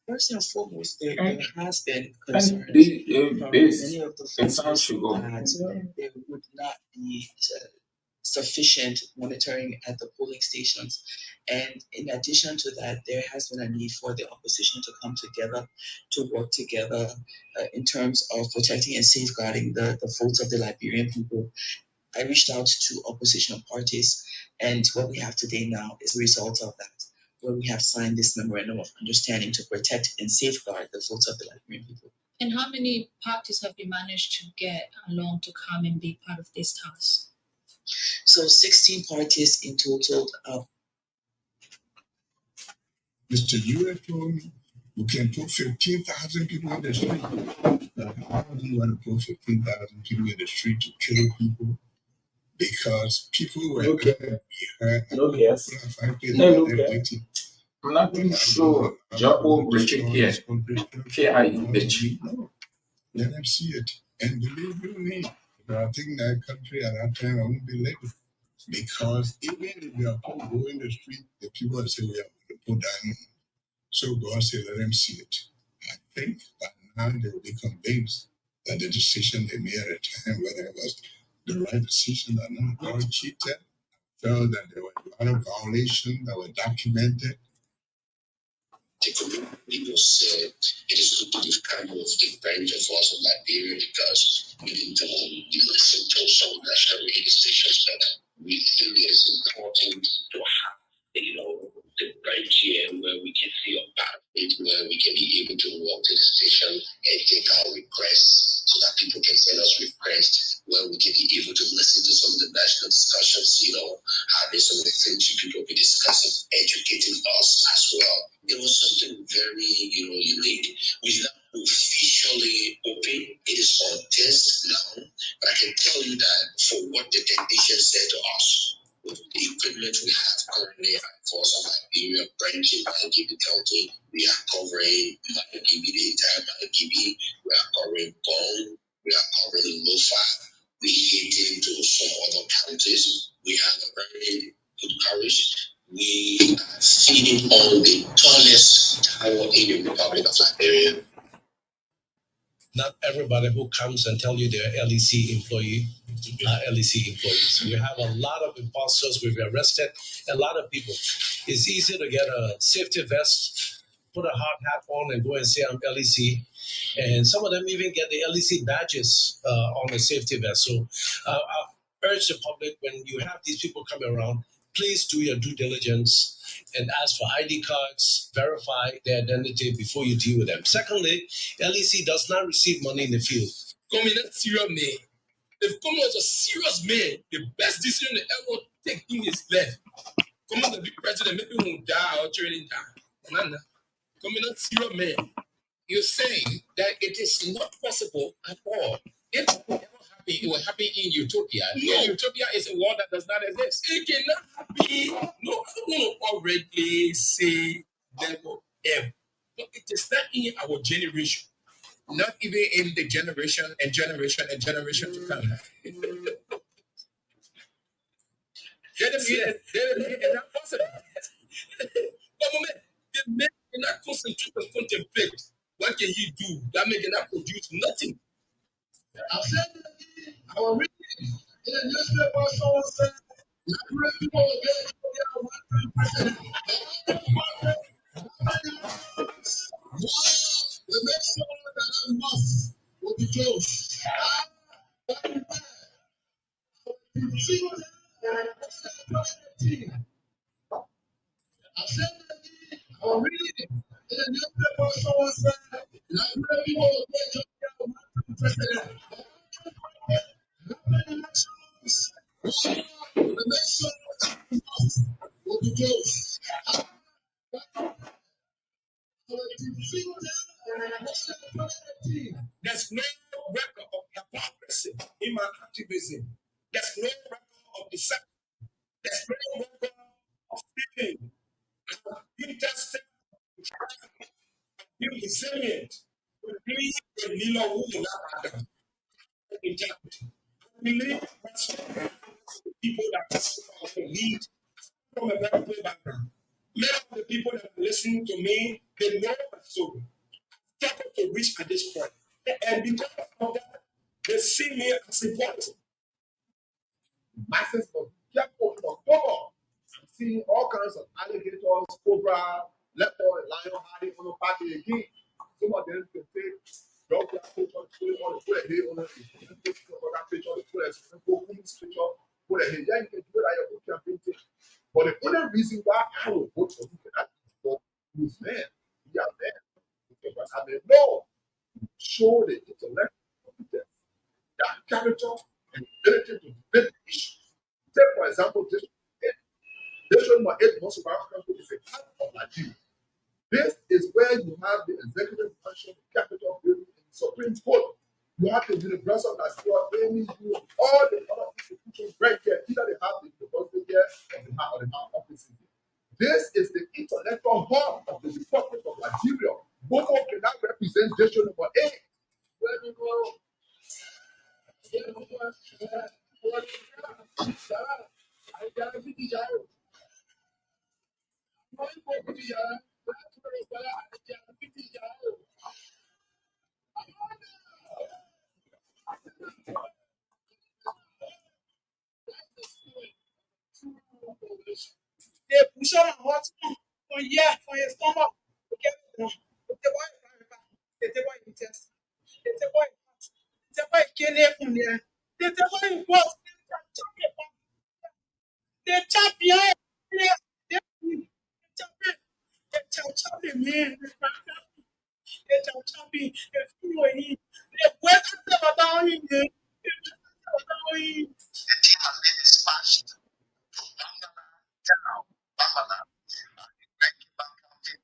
First and foremost, there has been concern from many of the farmers that there would not be sufficient monitoring at the polling stations. And in addition to that, there has been a need for the opposition to come together, to work together in terms of protecting and safeguarding the votes of the Liberian people. I reached out to opposition parties, and what we have today now is a result of that, where we have signed this memorandum of understanding to protect and safeguard the votes of the Liberian people. And how many parties have you managed to get along to come and be part of this task? So 16 parties in total. Mr. U.S. told me we can put 15,000 people in the street. How do you want to put 15,000 people in the street to kill people? Because people were going to be hurt. No guess. No guess. I'm not really sure. Japo Richard here. No. Let them see it. And believe you me, I think that country at that time I won't be late. Because even if you are go in the street, the people will say we are going to put down. So God said, let them see it. I think by now they will be convinced that the decision they made at the time, whether it was the right decision or not, God cheated, felt that there were a lot of violations that were documented. The community people said it is good to give kind of the bench of us of Liberia because we didn't listen to some national radio stations, but we feel it is important to have, the branch here where we can see a part of it, where we can be able to walk to the station and take our requests so that people can send us requests, where we can be able to listen to some of the national discussions, having some of the things people will be discussing, educating us as well. It was something very, unique. We're not officially open. It is on test now. But I can tell you that for what the technicians said to us, with the equipment we have currently at Force of Liberia branch in Malakibi County, we are covering Malakibi, the entire Malakibi. We are covering Bone. We are covering Lofa. We hit into some other counties. We have a very good courage. We are feeding on the tallest tower in the Republic of Liberia. Not everybody who comes and tell you they're LEC employee are LEC employees. We have a lot of imposters. We've arrested a lot of people. It's easy to get a safety vest, put a hard hat on, and go and say I'm LEC. And some of them even get the LEC badges on the safety vest. So I urge the public, when you have these people coming around, please do your due diligence and ask for ID cards, verify their identity before you deal with them. Secondly, LEC does not receive money in the field. Communist serious man. If Come was a serious man, the best decision they ever take in his life. Come on, the big president, maybe he won't die or training down. Nana. Communist serious man. You're saying that it is not possible at all. If it ever happened, it will happen in Utopia. No, Utopia is a world that does not exist. It cannot happen. No, I don't want to already say level M. But it is not in our generation. Not even in the generation and generation and generation to come. Let them hear and not possible. But moment, the men cannot concentrate and contemplate. What can he do? That man cannot produce nothing. I said our reading in the newspaper, someone said, Liberia people will get the next one that must will be closed. I said our reading in the newspaper, someone said, Liberia people will get president. The next one will be closed. There's no record of hypocrisy in my activism. There's no record of deception. There's no record of stealing. Being tested, being resilient. Believe in Lilo who will not have integrity. Believe that's people that lead from a very poor background. Many of the people that are listening to me, they know my story. Struggle to reach at this point. And because of that, they see me as important. Masses of people from Togo. I'm seeing all kinds of alligators, cobra, leopard, lion hiding on the party again. Some of them can take dog picture, on the put a head on the picture, put a head. Yeah, you can do it at your own campaign. But the only reason why I will vote for you that is for who's man. We are men. Because I may know, show the intellect, competence, that character, and ability to debate the issues. Take, for example, this number 8 most of our country is a part of Nigeria. This is where you have the executive function, the capital building, and the Supreme Court. You have the Universal National Army, all the other institutions right here. Either they have the university here or they have offices here. This is the intellectual hub of the Republic of Nigeria. Boko cannot represent district number 8. Where we go? They push on hot for yeah for your stomach. They take what you test. They take what you kill from there. They take what you post. They chop you. They chop it. They chop it, man. They chop it. They fool you. They wet them down in there. The team has been dispatched to Bangala town, Bangala, in Rankiban County.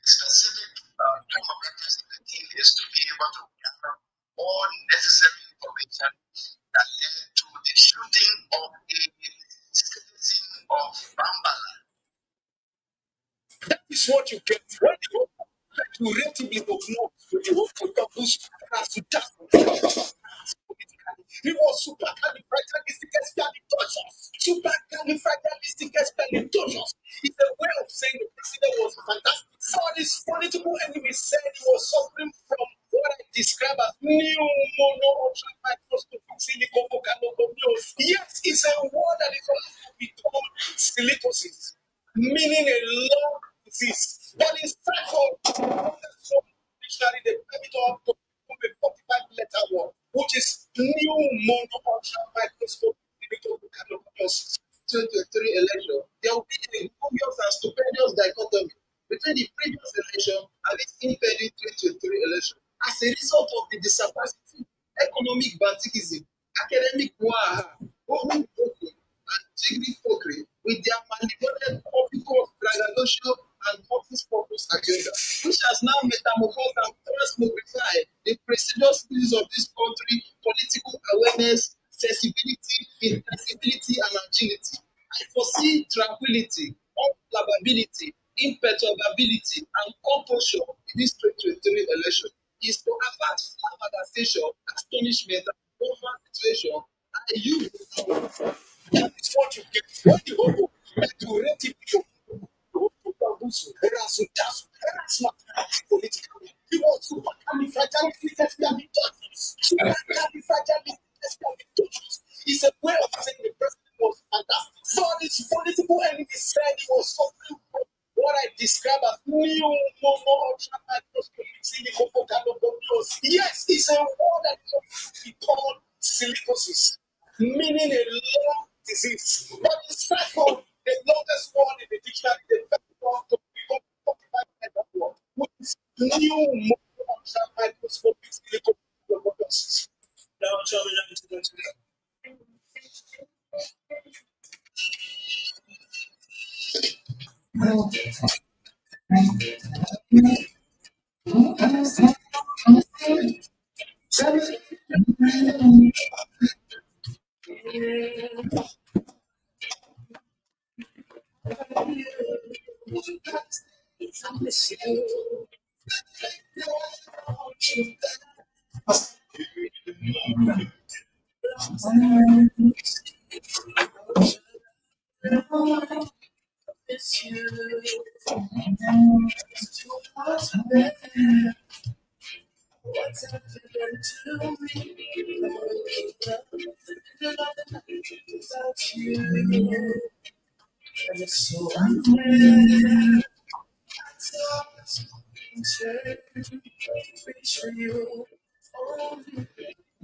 The specific term of reference of the team is to be able to gather all necessary information that led to the shooting of a citizen of Bambala. That is what you get when you curatively ignore you hope to publish as to just he was supercalifragilisticexpialidocious. Supercalifragilisticexpialidocious. It's a way of saying the president was fantastic. Some of his political enemies said he was suffering from what I describe as pneumono-ultramicroscopic silicovolcanoconiosis. Yes, it's a word that is also become silicosis, meaning a long disease. But in fact, dictionary, they turn it up to a 45-letter word, which is pneumono-ultramicroscopic silicovolcanoconiosis. 2023 election, there will be a obvious and stupendous dichotomy between the previous election and this impending 2023 election. As a result of the disappointing economic banditism, academic brouhaha, and degree fuckery with their manipulated public braggadocio and multi-purpose agenda, which has now metamorphosed and transmogrified the prestigious cities of this country, political awareness, sensibility, intelligibility, and agility. I foresee tranquility, unflammability, imperturbability, and composure in this 2023 election. Is to avert flabbergastation, astonishment, and over situation. And you, that is what you get when you go to curative politically. He was supercalifragilisticexpialidocious. It's a way of saying the president was fantastic. So his political enemies said he was suffering from what I describe as pneumono-ultramicroscopic silicovolcanoconiosis. Yes, it's a word that is called silicosis, meaning a long disease. But it's fact of the longest word in the dictionary, the first word to become 45 word, which is pneumono-ultramicroscopic silicovolcanoconiosis. Now, shall we let me go to that?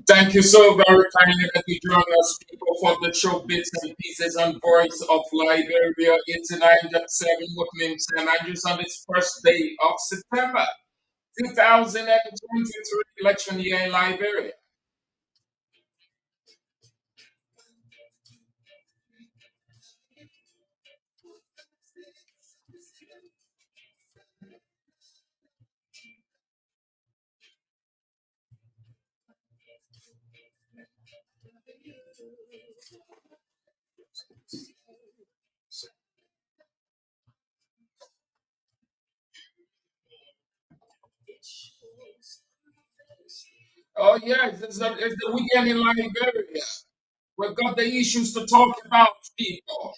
Thank you so very kindly that you join us, people, for the show Bits and Pieces on Voice of Liberia 89.7 with me, Sam Andrews, on this first day of September 2023 election year in Liberia. Oh, yes, it's the weekend in Liberia. We've got the issues to talk about, people.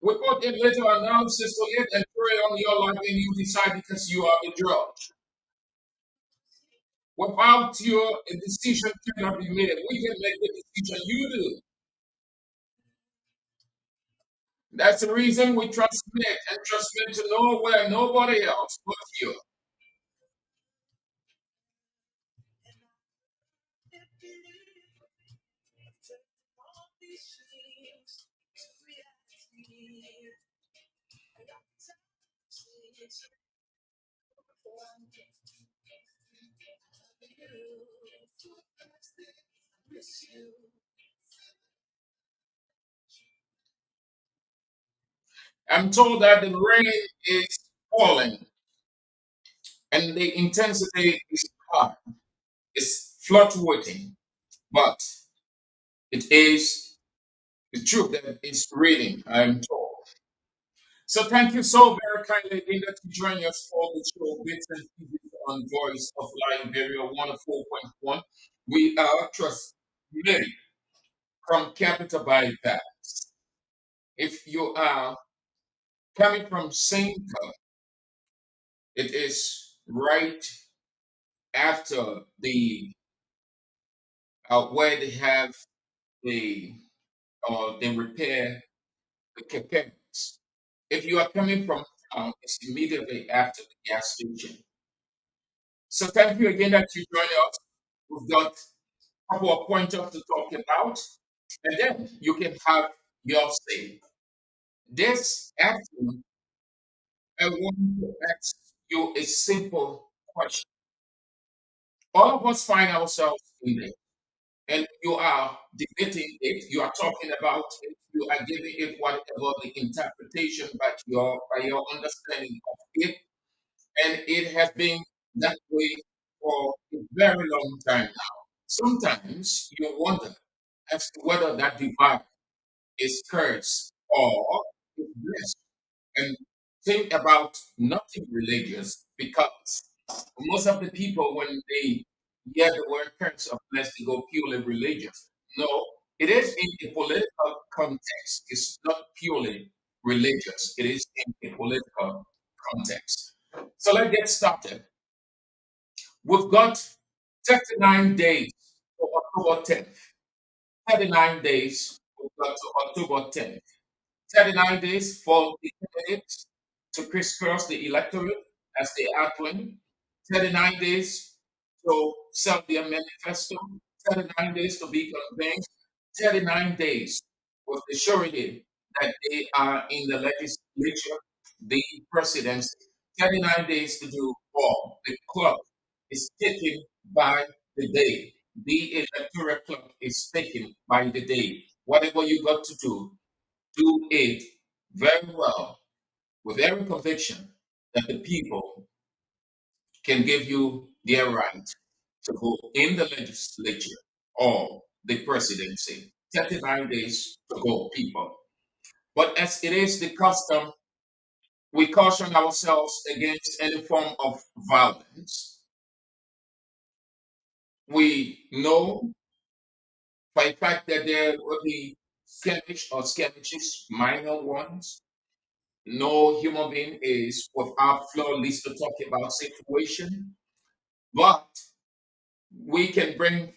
We put a little analysis to it and pray on your life, and you decide because you are the judge. Without your a decision cannot be made. We can make the decision you do. That's the reason we transmit and transmit to nowhere, nobody else but you. I'm told that the rain is falling and the intensity is high. It's fluctuating, but it is the truth that is reading, I'm told. So thank you so very kindly again that you join us for the show Bits and Pieces on Voice of Liberia 104.1. We are trust many from Capital Bypass. If you are coming from Cinco, it is right after the where they have the they repair the capens. If you are coming from town, it's immediately after the gas station. So thank you again that you joined us. We've got a couple of pointers to talk about, and then you can have your say. This afternoon, I want to ask you a simple question. All of us find ourselves in there, and you are debating it, you are talking about it, you are giving it whatever the interpretation by your understanding of it, and it has been that way for a very long time now. Sometimes you wonder as to whether that divide is cursed or is blessed, and think about nothing religious because most of the people, when they hear the word curse or blessed, they go purely religious. No, it is in a political context. It's not purely religious. It is in a political context. So let's get started. We've got 39 days for October 10th. 39 days we've got to October 10th. 39 days for the candidates to crisscross the electorate as they outline, 39 days to sell their manifesto, 39 days to be convinced, 39 days with the surety that they are in the legislature, the presidency, 39 days to do all. The clock is ticking by the day. The electoral clock is ticking by the day. Whatever you got to do it very well with every conviction that the people can give you their right to go in the legislature or the presidency. 39 days to go, people. But as it is the custom, we caution ourselves against any form of violence. We know by the fact that there will be skirmish or skirmishes, minor ones. No human being is without flaw, least to talk about situation. But we can bring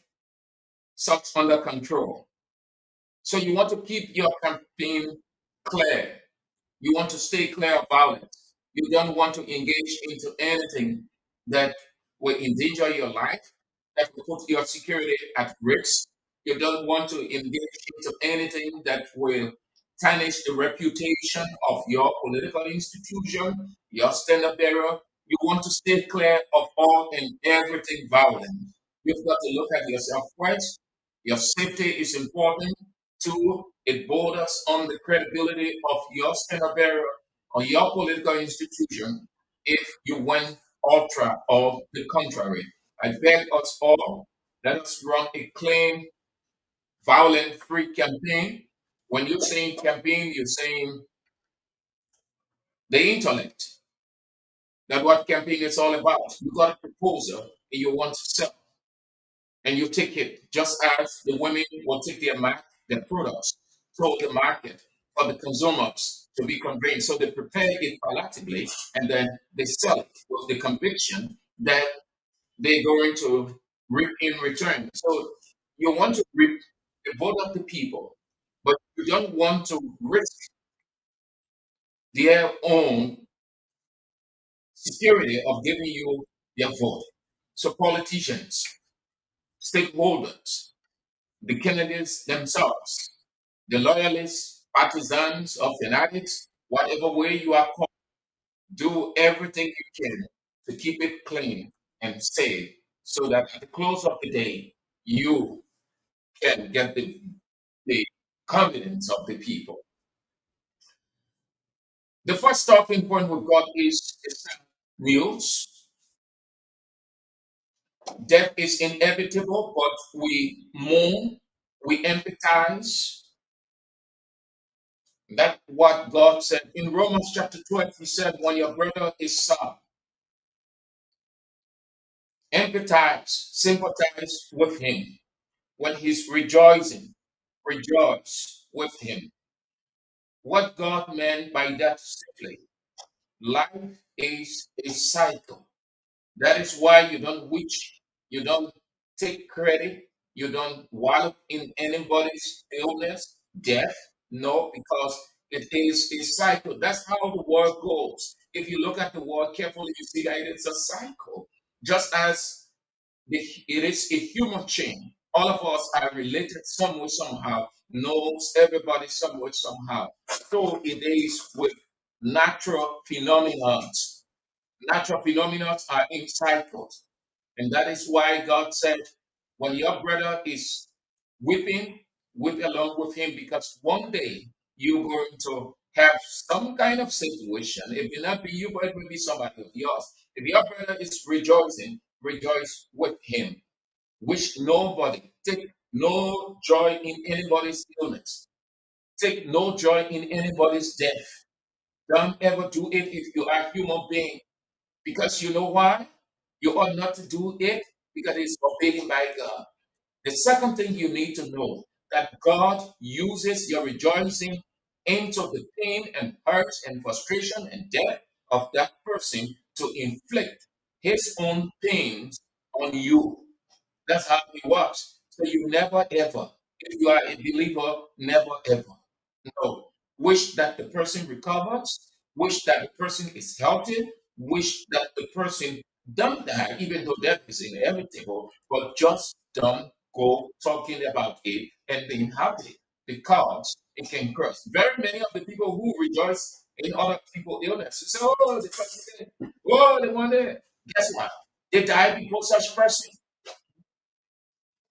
such under control. So you want to keep your campaign clear. You want to stay clear of violence. You don't want to engage into anything that will endanger your life, that will put your security at risk. You don't want to engage into anything that will tarnish the reputation of your political institution, your standard bearer. You want to stay clear of all and everything violent. You've got to look at yourself first. Your safety is important. Two, it borders on the credibility of your standard bearer or your political institution if you went ultra or the contrary. I beg us all, let us run a clean, violent free campaign. When you're saying campaign, you're saying the intellect. That's what campaign is all about. You got a proposal and you want to sell, and you take it just as the women will take their products to the market for the consumers to be conveyed. So they prepare it palatably and then they sell it with the conviction that they're going to reap in return. So you want to reap the vote of the people, but you don't want to risk their own security of giving you their vote. So politicians, stakeholders, the candidates themselves, the loyalists, partisans, or fanatics, whatever way you are called, do everything you can to keep it clean and safe so that at the close of the day, you can get the confidence of the people. The first talking point we've got is news. Death is inevitable, but we mourn, we empathize. That's what God said in Romans chapter 12. He said, when your brother is sad, empathize, sympathize with him. When he's rejoicing, rejoice with him. What God meant by that simply, life is a cycle. That is why you don't wish, you don't take credit, you don't wallow in anybody's illness, death. No, because it is a cycle. That's how the world goes. If you look at the world carefully, you see that it's a cycle. Just as it is a human chain. All of us are related some way, somehow, knows everybody some way, somehow. So it is with natural phenomena. Natural phenomena are in cycles. And that is why God said, when your brother is weeping, weep along with him, because one day you're going to have some kind of situation. It will not be you, but it will be somebody of yours. If your brother is rejoicing, rejoice with him. Wish nobody, take no joy in anybody's illness. Take no joy in anybody's death. Don't ever do it if you are a human being. Because you know why? You ought not to do it because it's forbidden by God. The second thing you need to know that God uses your rejoicing into the pain and hurt and frustration and death of that person to inflict his own pains on you. That's how it works. So you never ever, if you are a believer, never ever. No. Wish that the person recovers, wish that the person is healthy, wish that the person don't die, even though death is inevitable, but just don't go talking about it and being happy because it can curse. Very many of the people who rejoice in other people's illness, say, oh, the person dead. Oh, the one there. Guess what? They died before such person.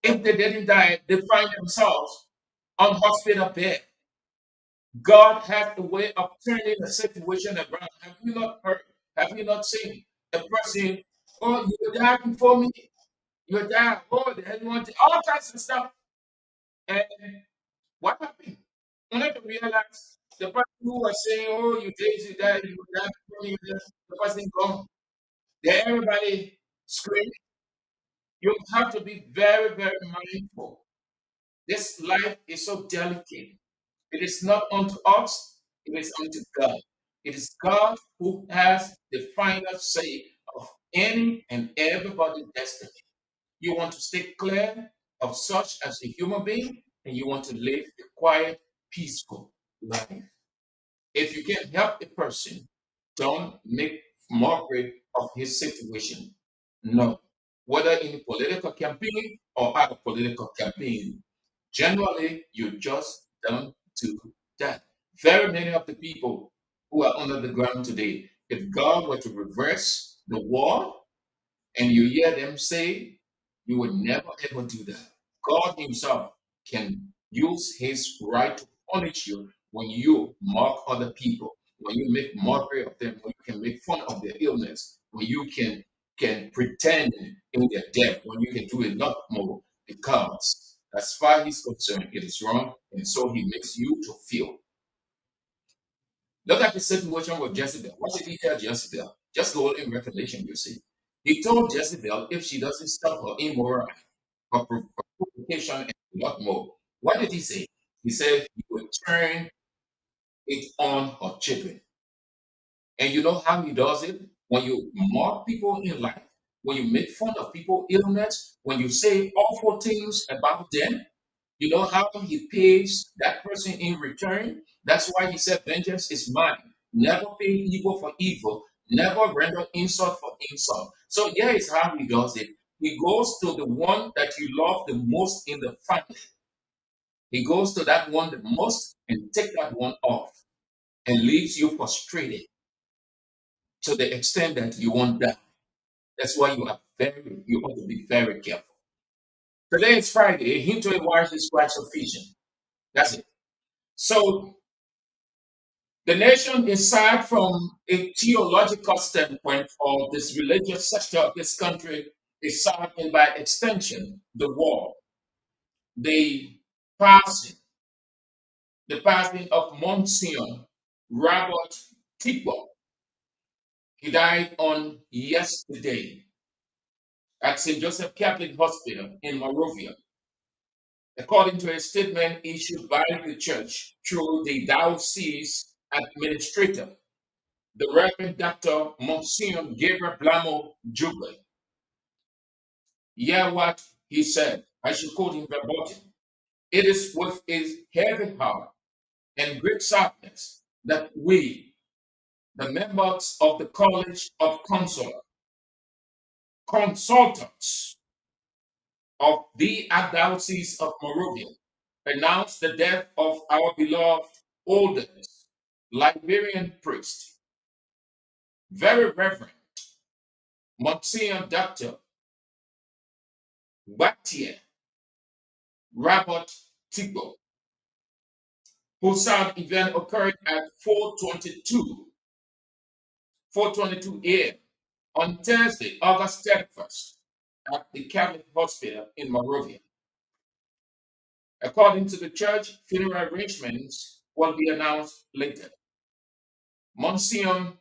If they didn't die, they find themselves on hospital bed. God has a way of turning the situation around. Have you not heard? Have you not seen a person? Oh, you died before me. Your dad, oh, the hell you want to, all kinds of stuff. And what happened? Only to realize the person who was saying, oh, you this, you that, you that, you this, the person gone. Then everybody screaming. You have to be very, very mindful. This life is so delicate. It is not unto us, it is unto God. It is God who has the final say of any and everybody's destiny. You want to stay clear of such as a human being, and you want to live a quiet, peaceful life. If you can help a person, don't make mockery of his situation. No. Whether in political campaign or out of political campaign, generally you just don't do that. Very many of the people who are under the ground today, if God were to reverse the war, and you hear them say, you would never ever do that. God Himself can use His right to punish you when you mock other people, when you make mockery of them, when you can make fun of their illness, when you can pretend in their death, when you can do a lot more, because as far as He's concerned, it is wrong, and so He makes you to feel. Look at the situation with Jezebel. What did He tell Jezebel? Just go in Revelation, you see. He told Jezebel if she doesn't stop her immoral her provocation and a lot more. What did he say? He said he would turn it on her children. And you know how he does it? When you mock people in life, when you make fun of people's illness, when you say awful things about them, you know how he pays that person in return? That's why he said, vengeance is mine. Never pay evil for evil. Never render insult for insult. So here is how he does it. He goes to the one that you love the most in the family. He goes to that one the most and take that one off and leaves you frustrated to the extent that you won't die. That's why you ought to be very careful. Today is Friday. A hint to a wise is quite sufficient. That's it. So the nation, aside from a theological standpoint or this religious sector of this country, aside and by extension, the war, the passing, the passing of Monsignor Robert Tipo. He died on yesterday at St. Joseph Catholic Hospital in Monrovia. According to a statement issued by the church through the diocese administrator, the Reverend Dr. Monsignor Gabriel Blamo Jubel. Hear what he said. I should quote him verbatim. It is with a heavy heart and great sadness that we, the members of the College of Consultants of the Diocese of Monrovia, announce the death of our beloved oldest Liberian priest, very Reverend Monsignor Dr. Watier Robert Tigbo, whose sad event occurred at 4:22 a.m. on Thursday, August 31st, at the Catholic Hospital in Monrovia. According to the church, funeral arrangements will be announced later. Monsignor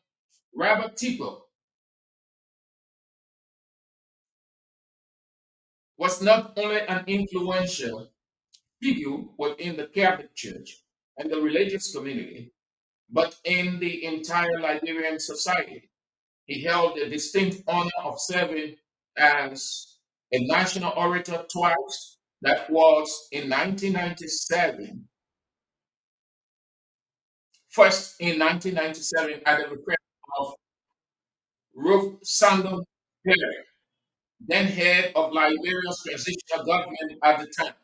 Robert Tigbo was not only an influential figure within the Catholic Church and the religious community, but in the entire Liberian society. He held the distinct honor of serving as a national orator twice. That was in 1997. First in 1997 at the request of Ruth Sandon Perry, then head of Liberia's transitional government at the time.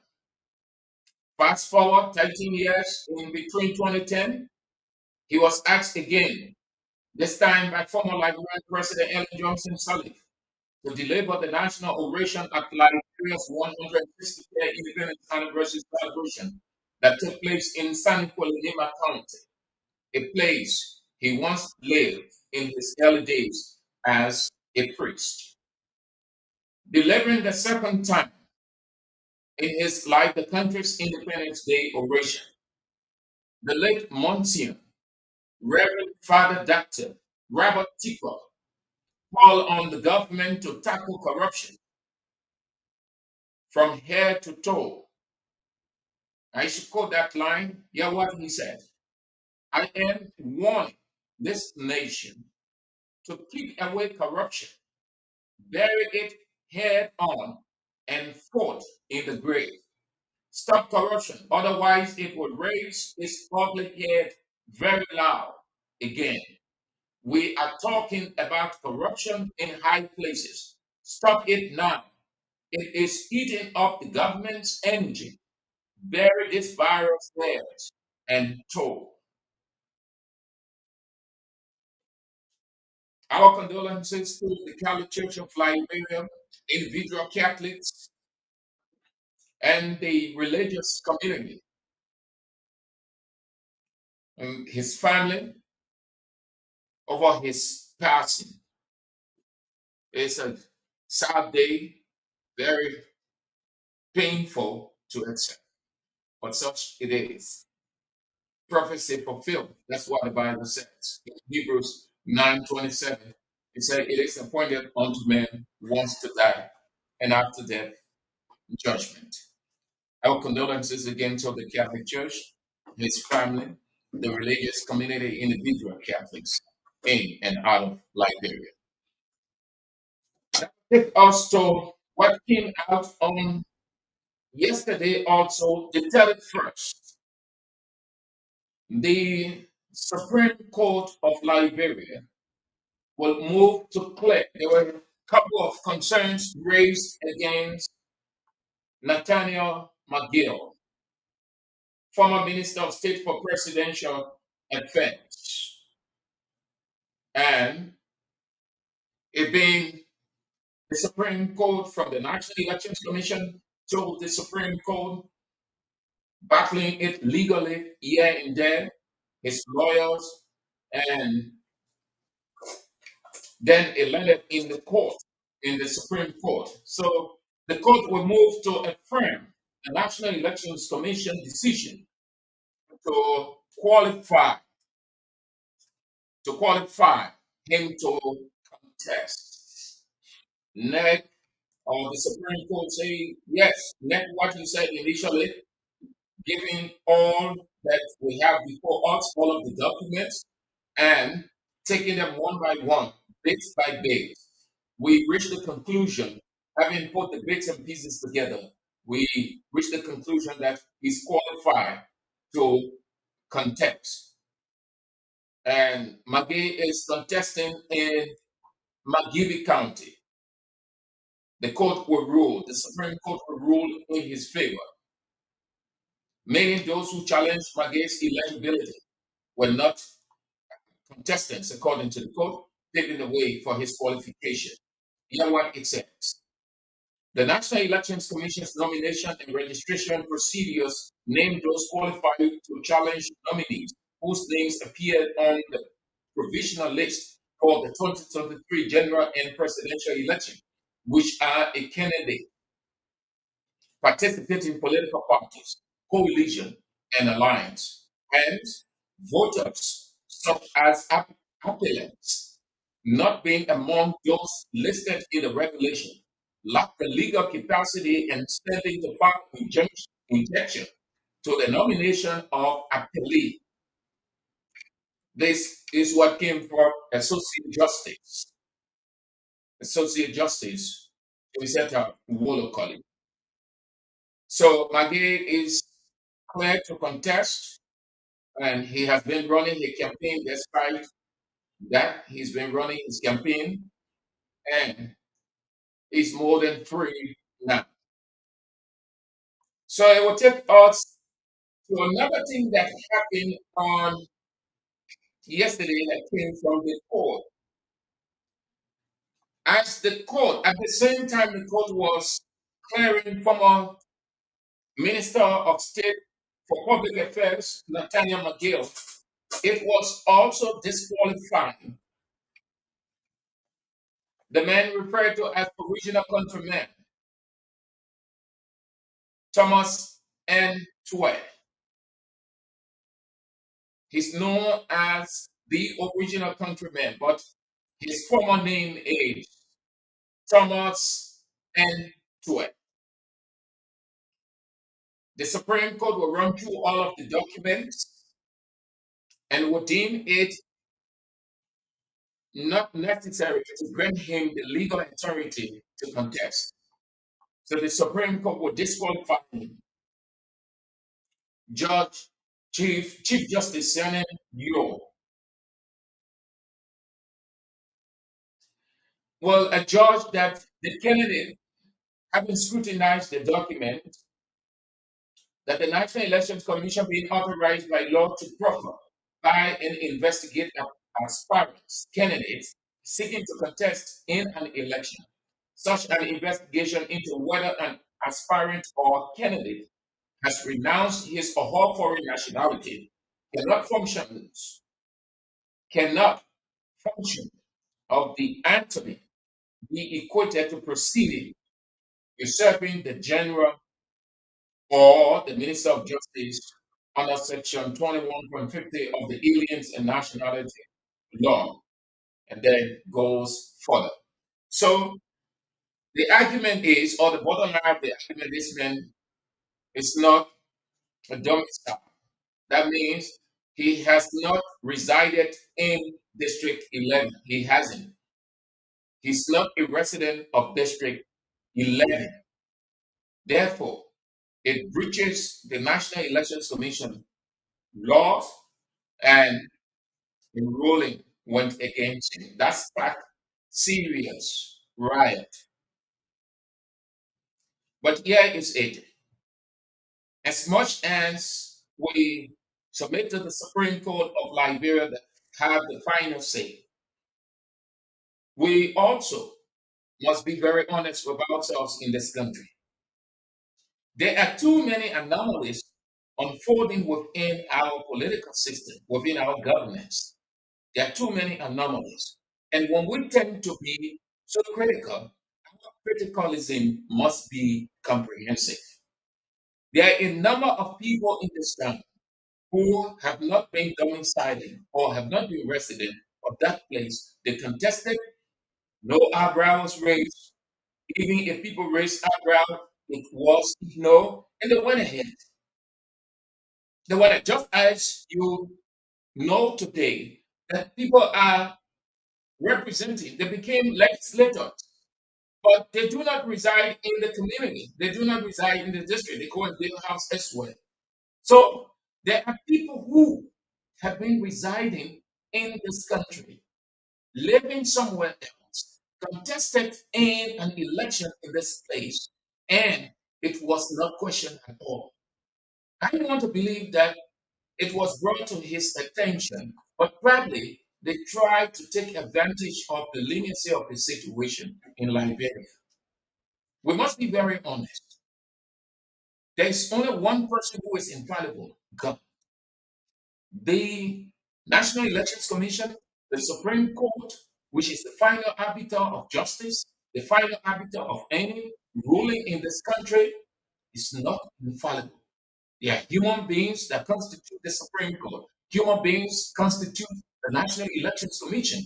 Fast forward 13 years in between 2010, he was asked again, this time by former Liberian President Ellen Johnson Sirleaf, to deliver the national oration at Liberia's 160th independence anniversary celebration that took place in San Nicolas County, a place he once lived in his early days as a priest. Delivering the second time in his life the country's Independence Day oration, the late Monsignor, Reverend Father Dr. Robert Tickle, called on the government to tackle corruption from head to toe. I should quote that line. Hear what he said. I am warning this nation to keep away corruption, bury it head on, and fought in the grave. Stop corruption, otherwise it will raise its ugly head very loud again. We are talking about corruption in high places. Stop it now. It is eating up the government's energy. Bury this virus there and toe. Our condolences to the Catholic Church of Liberia, individual Catholics, and the religious community, and his family over his passing. It's a sad day, very painful to accept, but such it is. Prophecy fulfilled. That's what the Bible says. In Hebrews 9:27, it said, it is appointed unto men once to die, and after death, judgment. Our condolences again to the Catholic Church, his family, the religious community, individual Catholics in and out of Liberia. That takes us to what came out on yesterday, also the 31st. The Supreme Court of Liberia will move to clear. There were a couple of concerns raised against Nathaniel McGill, former Minister of State for Presidential Affairs, and it being the Supreme Court from the National Elections Commission to the Supreme Court, battling it legally here and there, his lawyers, and then it landed in the court, in the Supreme Court. So the court will move to affirm the National Elections Commission decision to qualify him to contest. NEC or the Supreme Court say yes, NEC what you said initially, giving all that we have before us, all of the documents, and taking them one by one, bit by bit. We reached the conclusion, having put the bits and pieces together, we reached the conclusion that he's qualified to contest. And McGee is contesting in McGill County. The court will rule, the Supreme Court will rule in his favor, meaning those who challenged McGee's eligibility were not contestants, according to the court, paving the way for his qualification. Hear what it says. The National Elections Commission's nomination and registration procedures name those qualified to challenge nominees whose names appeared on the provisional list for the 2023 general and presidential election, which are a candidate, participating political parties, coalition, and alliance, and voters such as appellants, not being among those listed in the regulation, lack the legal capacity and standing to file injection to the nomination of appellee. This is what came from Associate Justice. Associate Justice, Elisetta Wolokoli. So McGee is cleared to contest, and he has been running a campaign despite that. He's been running his campaign, and he's more than free now. So it will take us to another thing that happened on yesterday that came from the court. As the court, at the same time, the court was clearing former Minister of State for Public Affairs, Nathaniel McGill, it was also disqualifying The man referred to as original countryman, Thomas N. Twain. He's known as the original countryman, but his former name is Thomas N. Twain. The Supreme Court will run through all of the documents and will deem it not necessary to grant him the legal authority to contest. So the Supreme Court will disqualify him. Chief Justice Shannon Yo. Well, a judge that the candidate, having scrutinized the document, that the National Elections Commission being authorized by law to proffer by and investigate aspirants, candidates seeking to contest in an election. Such an investigation into whether an aspirant or candidate has renounced his or her foreign nationality cannot function of the antony be equated to proceeding usurping the general or the Minister of Justice under Section 21.50 of the Aliens and Nationality Law, and then goes further. So the argument is, or the bottom line of the argument, this man is not a domicile. That means he has not resided in District 11. He hasn't. He's not a resident of District 11. Therefore, it breaches the National Elections Commission laws, and the ruling went against him. That sparked serious riot. But here is it. As much as we submit to the Supreme Court of Liberia that have the final say, we also must be very honest with ourselves in this country. There are too many anomalies unfolding within our political system, within our governance. There are too many anomalies. And when we tend to be so critical, our criticalism must be comprehensive. There are a number of people in this town who have not been domiciled or have not been resident of that place. They contested, no eyebrow was raised. Even if people raised eyebrow, it was no, and they went ahead. They went ahead. Just as you know today that people are representing, they became legislators, but they do not reside in the community. They do not reside in the district. They go and build a house elsewhere. So there are people who have been residing in this country, living somewhere else, contested in an election in this place, and it was not questioned at all. I want to believe that it was brought to his attention, but probably they tried to take advantage of the leniency of the situation in Liberia. We must be very honest. There is only one person who is infallible, God. The National Elections Commission, the Supreme Court, which is the final arbiter of justice, the final arbiter of any ruling in this country, is not infallible. They are human beings that constitute the Supreme Court. Human beings constitute the National Elections Commission.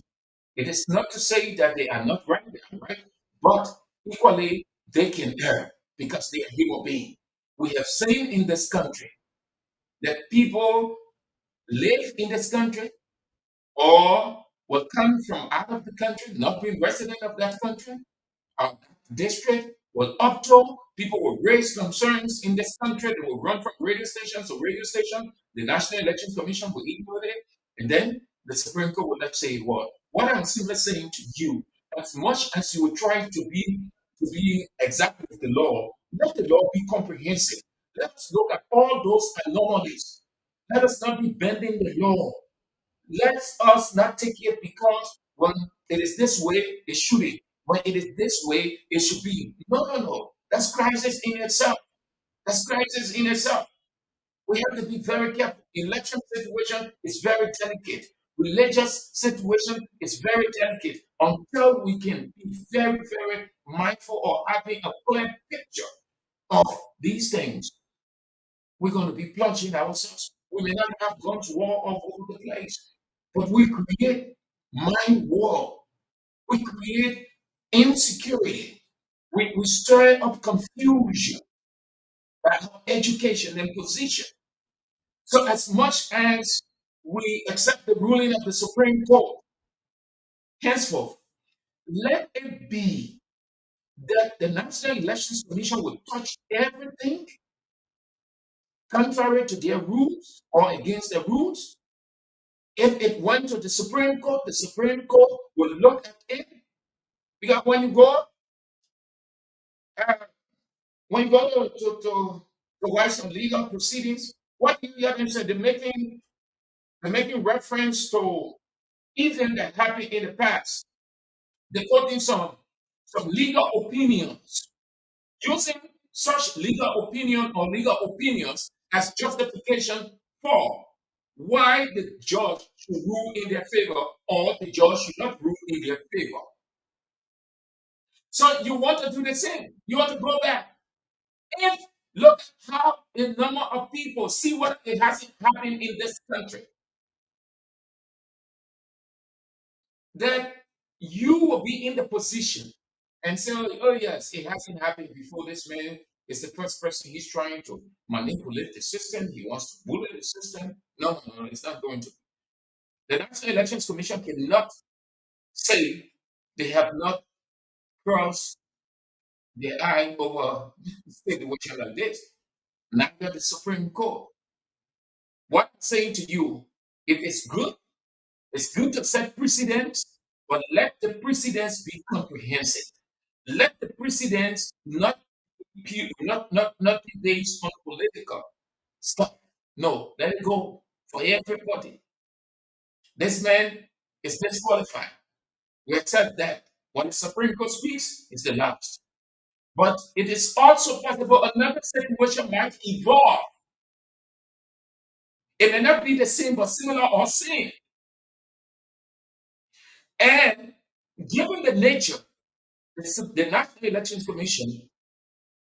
It is not to say that they are not right, they are right, but equally they can err because they are human beings. We have seen in this country that people live in this country or will come from out of the country, not being resident of that country, district, will up to people will raise concerns in this country. They will run from radio station to radio station. The National Elections Commission will ignore it, and then the Supreme Court will not say a word. What I'm simply saying to you, as much as you will try to be exact with the law, let the law be comprehensive. Let us look at all those anomalies. Let us not be bending the law. Let us not take it because when it is this way, it should be. When it is this way, it should be. No, no, no. That's crisis in itself. That's crisis in itself. We have to be very careful. Election situation is very delicate. religious situation is very delicate. Until we can be very, very mindful of having a clear picture of these things, we're going to be plunging ourselves. We may not have gone to war all over the place, but we create mind war. We create insecurity. We stir up confusion by our education and position. So, as much as we accept the ruling of the Supreme Court, henceforth, let it be that the National Elections Commission will touch everything contrary to their rules or against their rules. If it went to the Supreme Court will look at it. Because uh, when you go to watch some legal proceedings, what you hear them say, they're making reference to events that happened in the past. They're quoting some legal opinions, using such legal opinion or legal opinions as justification for why the judge should rule in their favor or the judge should not rule in their favor. So you want to do the same. You want to go back. If look at how the number of people see what it hasn't happened in this country, that you will be in the position and say, oh yes, it hasn't happened before. This man is the first person. He's trying to manipulate the system. He wants to bully the system. No, no, no, it's not going to. The National Elections Commission cannot say they have not crossed their eye over a situation like this. Neither the Supreme Court. What I'm saying to you, it is good. It's good to set precedents, but let the precedents be comprehensive. Let the precedents not be based on political stuff. No, let it go for everybody. This man is disqualified. We accept that. When the Supreme Court speaks, it's the last. But it is also possible another situation might evolve. It may not be the same, but similar or same. And given the nature, the National Elections Commission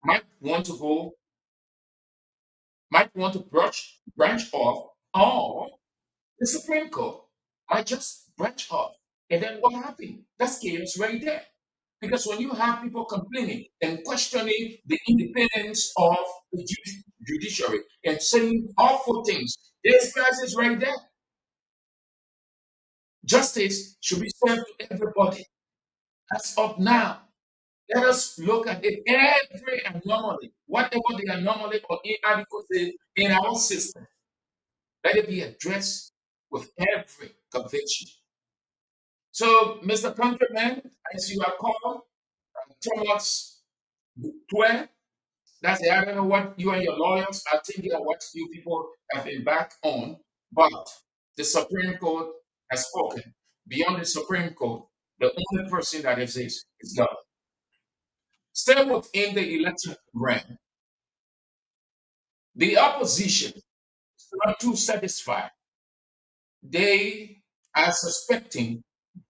might want to go, might want to branch off, or the Supreme Court might just branch off. And then what happened? That's chaos right there. Because when you have people complaining and questioning the independence of the judiciary and saying awful things, there's crisis right there. Justice should be served to everybody. As of now, let us look at it, every anomaly, whatever the anomaly or inadequacy in our system, let it be addressed with every conviction. So, Mr. Countryman, as you are called, Thomas Twain, that's it. I don't know what you and your lawyers are thinking of what you people have been back on, but the Supreme Court has spoken. Beyond the Supreme Court, the only person that exists is God. Still within the election realm, the opposition is not too satisfied. They are suspecting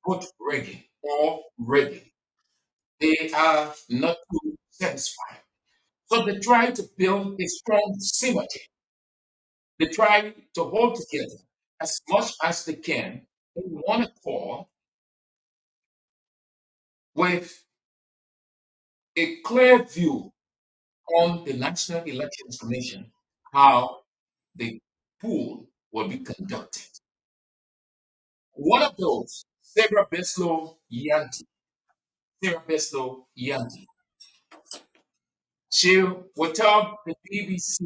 vote rigging or rigging. They are not too satisfied. So they try to build a strong symmetry. They try to hold together as much as they can in one accord with a clear view on the National Elections Commission, how the pool will be conducted. One of those, Sarah Beslow Yanti, she will tell the BBC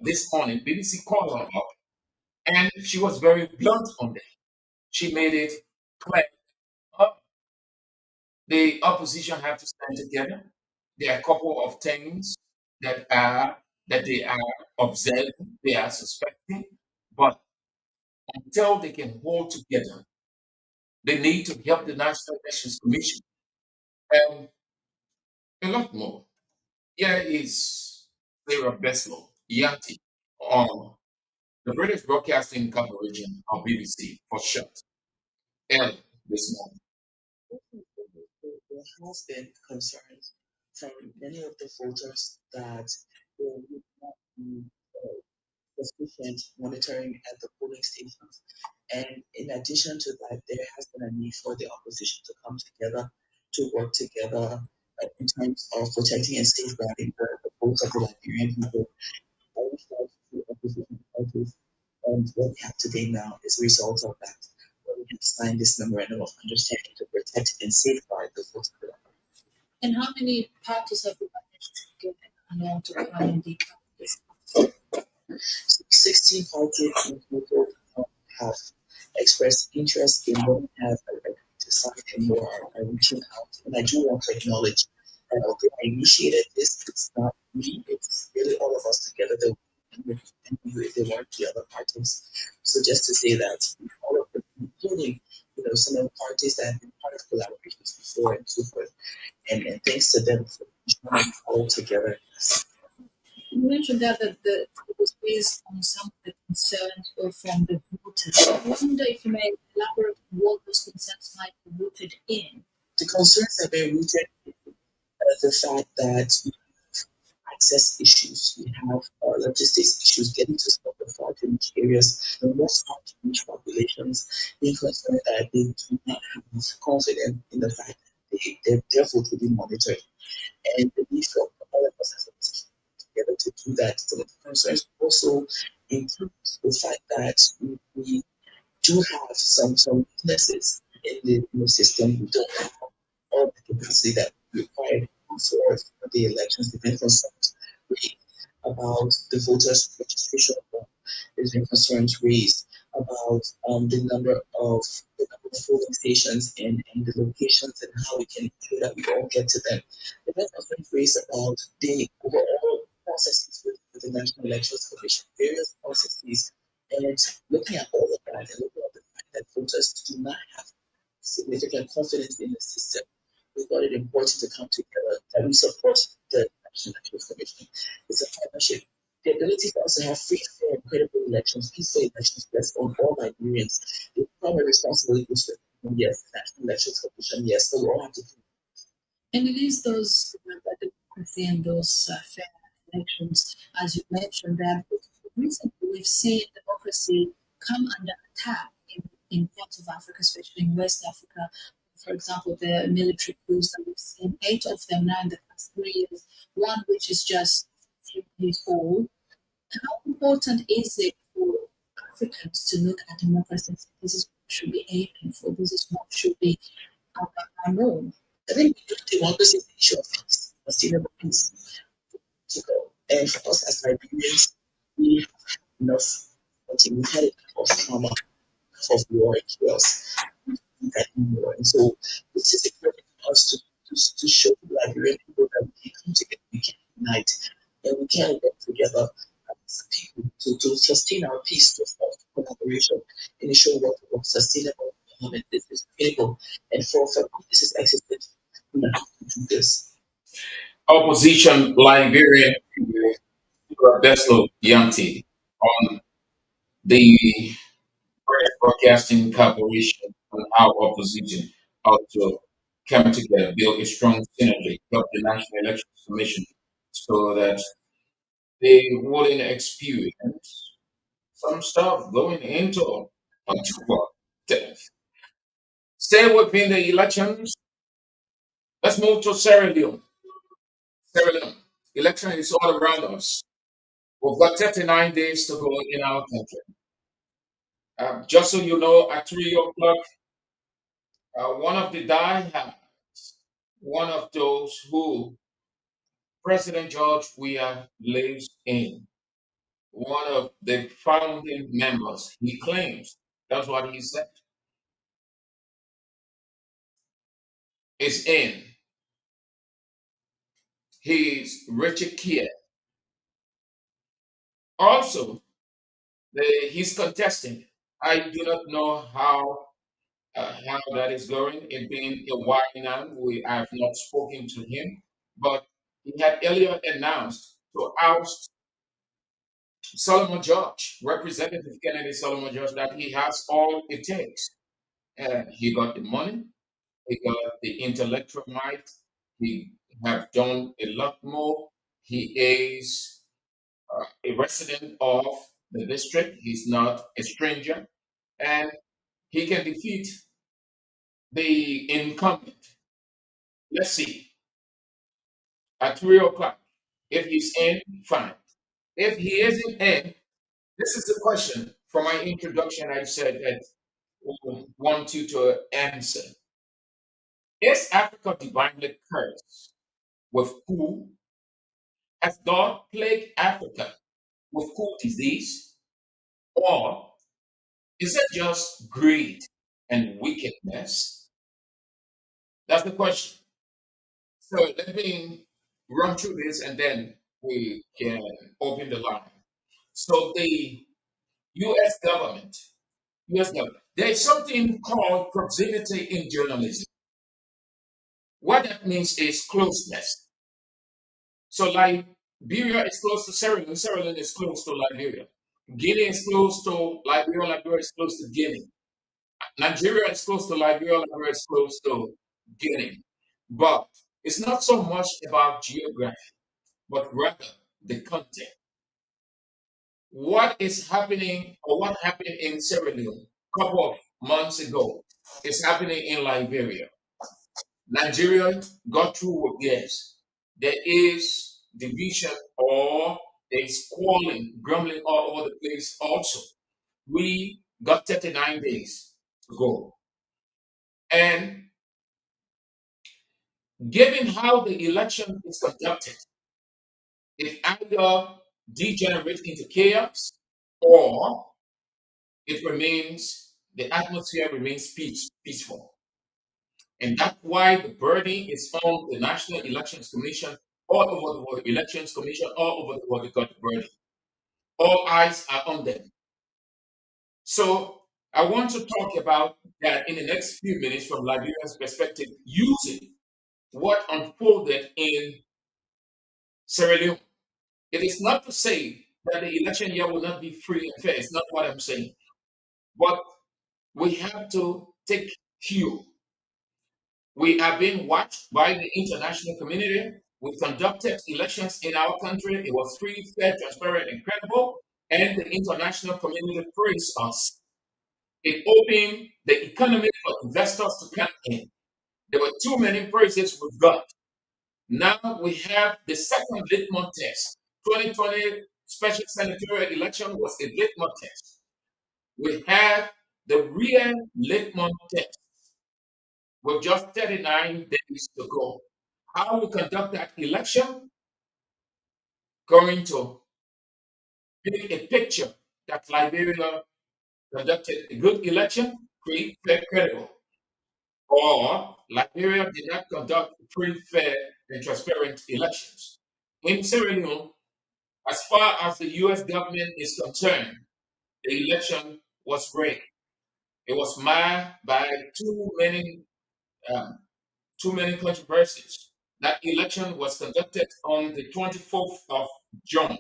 this morning, BBC called her up, and she was very blunt on that. She made it clear the opposition have to stand together. There are a couple of things that they are observing, they are suspecting, but until they can hold together, they need to help the National Elections Commission and a lot more. Here is Sarah Beslow Yanti on The British Broadcasting Corporation, or BBC for short, early this morning. There has been concerns from many of the voters that there would not be sufficient monitoring at the polling stations. And in addition to that, there has been a need for the opposition to come together, to work together in terms of protecting and safeguarding the votes of the Liberian people. I reached out to opposition parties, and what we have today now is a result of that. Where we have signed this memorandum of understanding to protect and safeguard the votes of the Liberian. And how many parties have you managed to get along to come and be part of this? 16 parties in total have expressed interest in what we have to sign and more are reaching out. And I do want to acknowledge that although I initiated this, it's not me, it's really all of us together that and if they weren't the other parties. So just to say that all of them, including some of the parties that have been part of collaborations before and so forth. And thanks to them for joining all together. You mentioned that it was based on some of the concerns from the voters. I wonder if you may elaborate on what those concerns might be rooted in. The concerns have been rooted in the fact that we have access issues, we have logistics issues, getting to some of the far to reach areas, the most hard to reach populations, being concerned that they do not have confidence in the fact that their vote will be monitored. And the need for all of us as a position together to do that. So the concerns also include the fact that we do have some weaknesses in the system. We don't have all the capacity that we required for the elections. There's been concerns raised about the voters' registration form. There's been concerns raised about the number of polling stations and the locations and how we can ensure that we all get to them. There's been concerns raised about the overall processes with the National Elections Commission, various processes, and looking at all of that and looking at the fact that voters do not have significant confidence in the system, we thought it important to come together that we support the National Elections Commission. It's a partnership. The ability for us to have free, fair, and credible elections, peaceful elections based on all Liberians. The primary responsibility is for yes, the National Elections Commission, yes, so we all have to do. And it is those that democracy and those fair elections, as you mentioned, that recently we've seen democracy come under attack in parts of Africa, especially in West Africa. For example, the military coups that we've seen, 8 of them now in the past 3 years, one which is just years old. How important is it for Africans to look at democracy and say, this is what we should be aiming for, this is what should be our norm? I think democracy is the issue of peace, sustainable peace to go. And for us as Liberians, we have enough, we've had enough trauma, enough of war and chaos. We don't need that anymore. And so this is important for us to show the Liberian people that we can come together, we can unite, and we can work together as people to sustain our peace, to foster collaboration, and ensure what sustainable development is sustainable. And for this is existent, we have to do this. Opposition Liberian Beslo Yanti on the British Broadcasting Corporation and our opposition also come together, build a strong synergy, help the National Elections Commission so that they wouldn't experience some stuff going into October 10th. Stay within the elections. Let's move to Sierra Leone. Sierra Leone. Election is all around us. We've got 39 days to go in our country. Just so you know, at 3 o'clock, one of the diehards, one of those who President George Weah lives in, one of the founding members, he claims, that's what he said, is in. He's Richard Kier. Also, he's contesting. I do not know how that is going. It's been a while now. I have not spoken to him, but he had earlier announced to oust Solomon George, Representative Kennedy Solomon George, that he has all it takes. He got the money, he got the intellectual might, he have done a lot more. He is a resident of the district. He's not a stranger, and he can defeat the incumbent. Let's see at 3 o'clock. If he's in, fine. If he isn't in, this is the question. For my introduction, I said that I want you to answer. Is Africa divinely cursed with who? Has God plagued Africa with cool disease? Or is it just greed and wickedness? That's the question. So let me run through this and then we can open the line. So the US government, US government, there is something called proximity in journalism. What that means is closeness. So Liberia is close to Sierra Leone, Sierra Leone is close to Liberia. Guinea is close to Liberia, Liberia is close to Guinea. Nigeria is close to Liberia, Liberia is close to Guinea. But it's not so much about geography, but rather the content. What is happening or what happened in Sierra Leone a couple of months ago is happening in Liberia. Nigeria got through with yes. There is division or there is squalling, grumbling all over the place also. We got 39 days to go. And given how the election is conducted, it either degenerates into chaos or the atmosphere remains peaceful. And that's why the burden is on the National Elections Commission all over the world, Elections Commission all over the world, they got the burden. All eyes are on them. So I want to talk about that in the next few minutes from Liberia's perspective, using what unfolded in Sierra Leone. It is not to say that the election year will not be free and fair. It's not what I'm saying. But we have to take cue. We are being watched by the international community. We conducted elections in our country. It was free, fair, transparent, and credible. And the international community praised us. It opened the economy for investors to come in. There were too many praises we got. Now we have the second litmus test. 2020 special senatorial election was a litmus test. We have the real litmus test with just 39 days to go. How we conduct that election going to paint a picture that Liberia conducted a good election, free, fair, credible, or Liberia did not conduct free, fair, and transparent elections. In Sierra Leone, as far as the US government is concerned, the election was rigged. It was marred by um, too many controversies. That election was conducted on the 24th of June.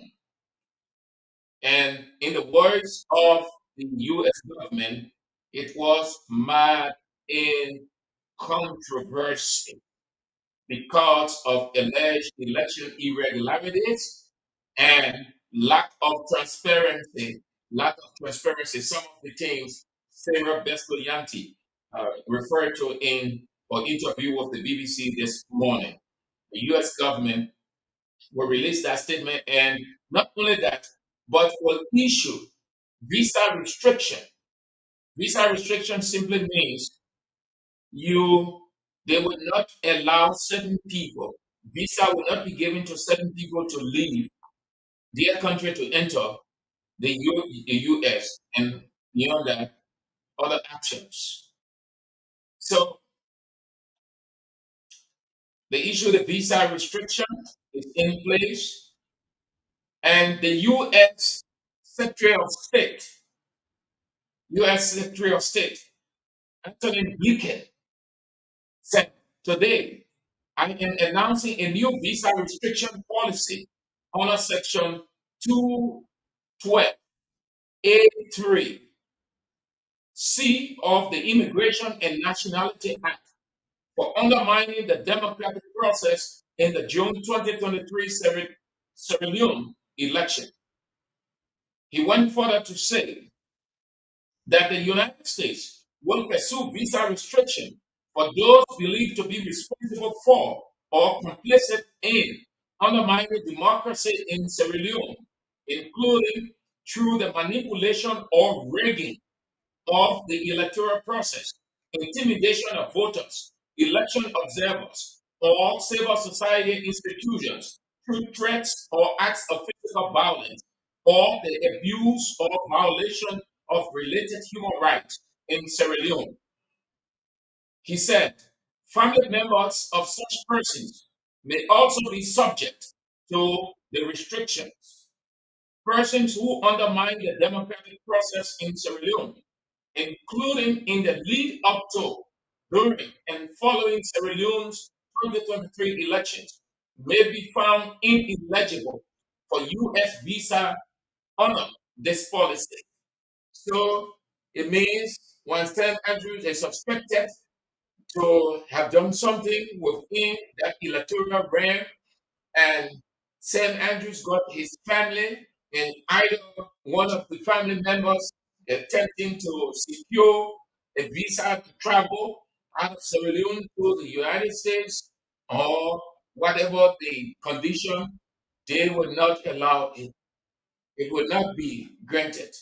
And in the words of the US government, it was marred in controversy because of alleged election irregularities and lack of transparency. Lack of transparency. Some of the things Sarah Bescoyanti referred to in an interview with the BBC this morning. The U.S. government will release that statement, and not only that, but will issue visa restriction. Visa restriction simply means you they will not allow certain people, visa will not be given to certain people to leave their country to enter the US, and beyond that, other actions. So the issue of the visa restriction is in place, and the Secretary of State, US Secretary of State, Anthony Blinken, said today, I am announcing a new visa restriction policy under Section 2 12A3 C of the Immigration and Nationality Act for undermining the democratic process in the June 2023 Sierra Leone election. He went further to say that the United States will pursue visa restriction for those believed to be responsible for or complicit in undermining democracy in Sierra Leone, including through the manipulation or rigging of the electoral process, intimidation of voters, election observers, or civil society institutions through threats or acts of physical violence, or the abuse or violation of related human rights in Sierra Leone. He said, family members of such persons may also be subject to the restrictions. Persons who undermine the democratic process in Sierra Leone, including in the lead up to, during, and following Sierra Leone's 2023 elections, may be found ineligible for U.S. visa under this policy. So it means when St. Andrews is suspected to have done something within that electoral realm, and St. Andrews got his family, and either one of the family members attempting to secure a visa to travel out of Sierra Leone to the United States, or whatever the condition, they will not allow it. It will not be granted.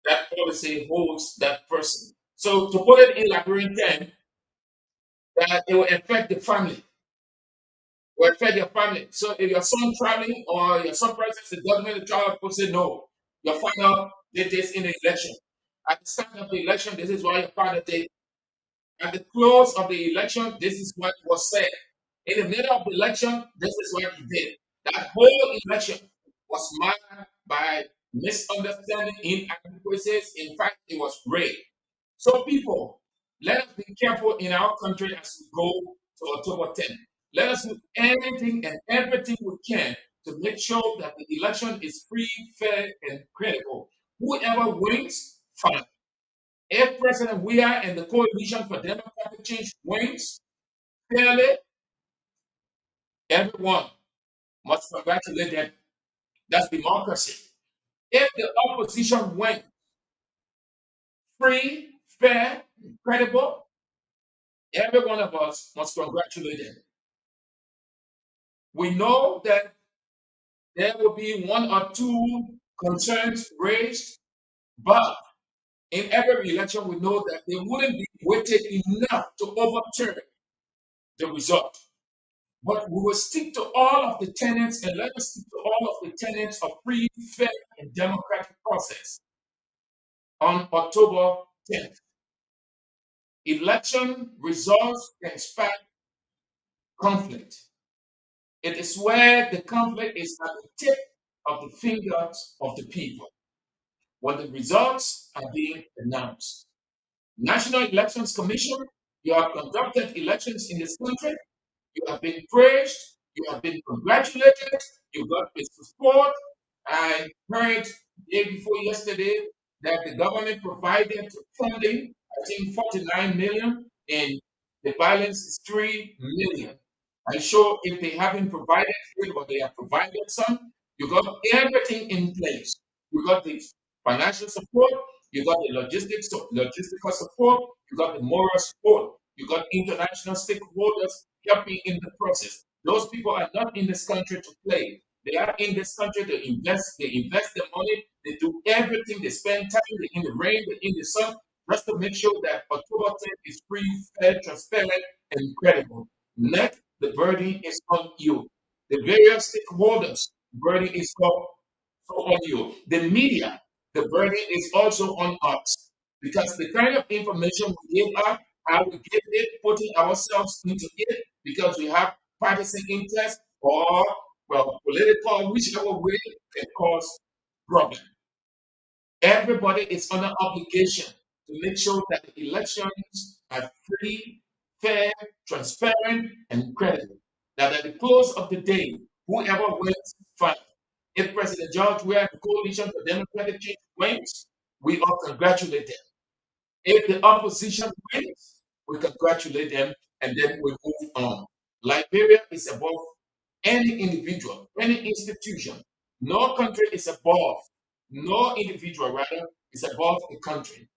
That policy holds that person. So to put it in Liberian terms, that it will affect the family, will affect your family. So if your son traveling or your son presents the government, the child will say no. Your father did this in the election. At the start of the election, this is what your father did. At the close of the election, this is what was said. In the middle of the election, this is what he did. That whole election was marked by misunderstanding, inadequacies. In fact, it was rigged. So, people, let us be careful in our country as we go to October 10th. Let us do anything and everything we can to make sure that the election is free, fair, and credible. Whoever wins, fine. If President Weah and the Coalition for Democratic Change wins fairly, everyone must congratulate them. That's democracy. If the opposition wins free, fair, credible, every one of us must congratulate them. We know that there will be one or two concerns raised, but in every election, we know that they wouldn't be weighted enough to overturn the result. But we will stick to all of the tenets, and let us stick to all of the tenets of free, fair, and democratic process on October 10th. Election results can spark conflict. It is where the conflict is at the tip of the fingers of the people when the results are being announced. National Elections Commission, you have conducted elections in this country. You have been praised. You have been congratulated. You got the support. I heard day before yesterday that the government provided funding, I think 49 million, and the balance is 3 million. I'm sure if they haven't provided it or they have provided some, you got everything in place. You got the financial support, you got the logistical support, you got the moral support, you got international stakeholders helping in the process. Those people are not in this country to play. They are in this country to invest. They invest their money. They do everything. They spend time. They're in the rain. They're in the sun, just to make sure that October 10th is free, fair, transparent, and credible. Next, the burden is on you. The various stakeholders, the burden is on you. The media, the burden is also on us. Because the kind of information we give out, how we give it, putting ourselves into it, because we have partisan interest or, well, political, whichever way, can cause problem. Everybody is under obligation to make sure that the elections are free, fair, transparent, and credible. That at the close of the day, whoever wins, fine. If President George Weah and the Coalition for Democratic Change wins, we all congratulate them. If the opposition wins, we congratulate them and then we move on. Liberia is above any individual, any institution. No country is above, no individual rather is above the country.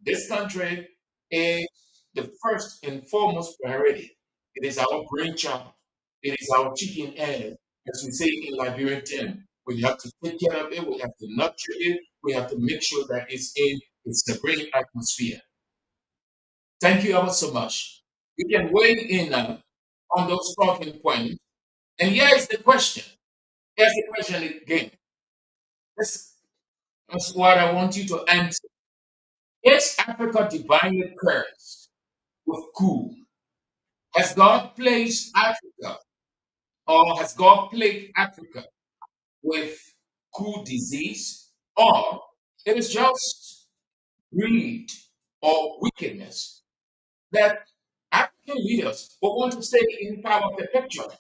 This country is the first and foremost priority. It is our brainchild. It is our chicken egg, as we say in Liberian term. We have to take care of it. We have to nurture it. We have to make sure that it's in its serene atmosphere. Thank you ever so much. You can weigh in on those talking points. And here is the question. Here's the question again. That's what I want you to answer. Is Africa divinely cursed with coup? Has God placed Africa, or has God plagued Africa with coup disease, or it is just greed or wickedness that African leaders will want to stay in power perpetually?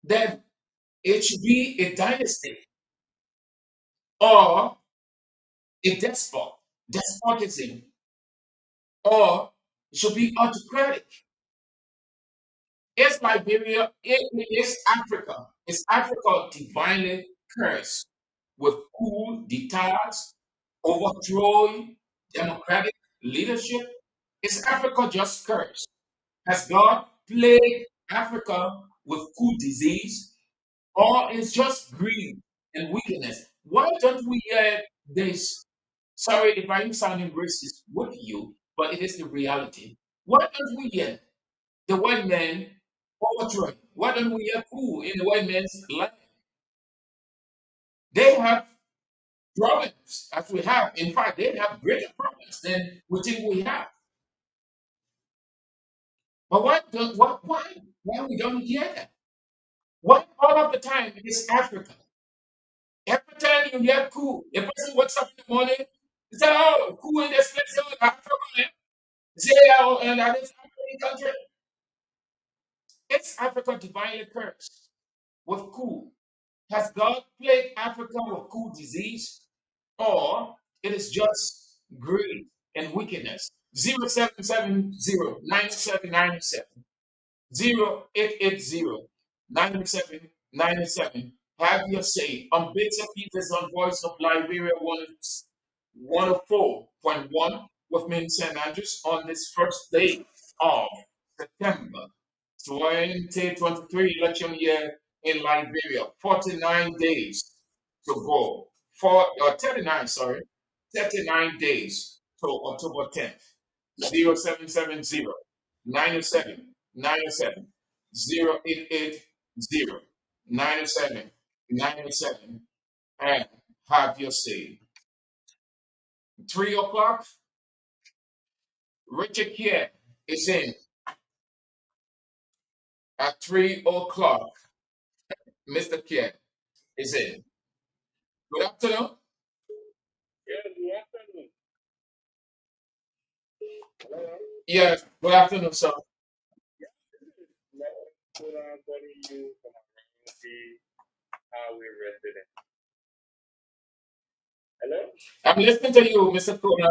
That it should be a dynasty or a despotism, or it should be autocratic. Is Liberia, is Africa, is Africa divinely cursed with coup d'etats, overthrowing democratic leadership? Is Africa just cursed? Has God plagued Africa with coup disease, or is just greed and wickedness? Why don't we hear this? Sorry if I'm sounding racist with you, but it is the reality. Why don't we hear the white man overthrow? Why don't we hear coup in the white man's land? They have problems as we have. In fact, they have greater problems than we think we have. But why we don't hear that? Why all of the time it is Africa? Every time you hear coup, a person wakes up in the morning, he said, "Oh, coup in this place, oh, Africa, eh?" Say, "Oh, and that is African country." It's Africa divinely cursed with coup. Has God plagued Africa with coup disease, or it is just greed and wickedness? 0770 0880 Have your say on Bitz Peters on Voice of Liberia 104.1 with me in St. Andrews on this first day of September 2023 election year in Liberia. 49 days to go. 39, sorry. 39 days to October 10th. 0770 907 907 0880 907 907 and have your say. 3 o'clock, Richard Kier is in at 3 o'clock. Mr. Kier is in. Good afternoon. Yes, good afternoon, sir. I'm listening to you, Mr. Kona.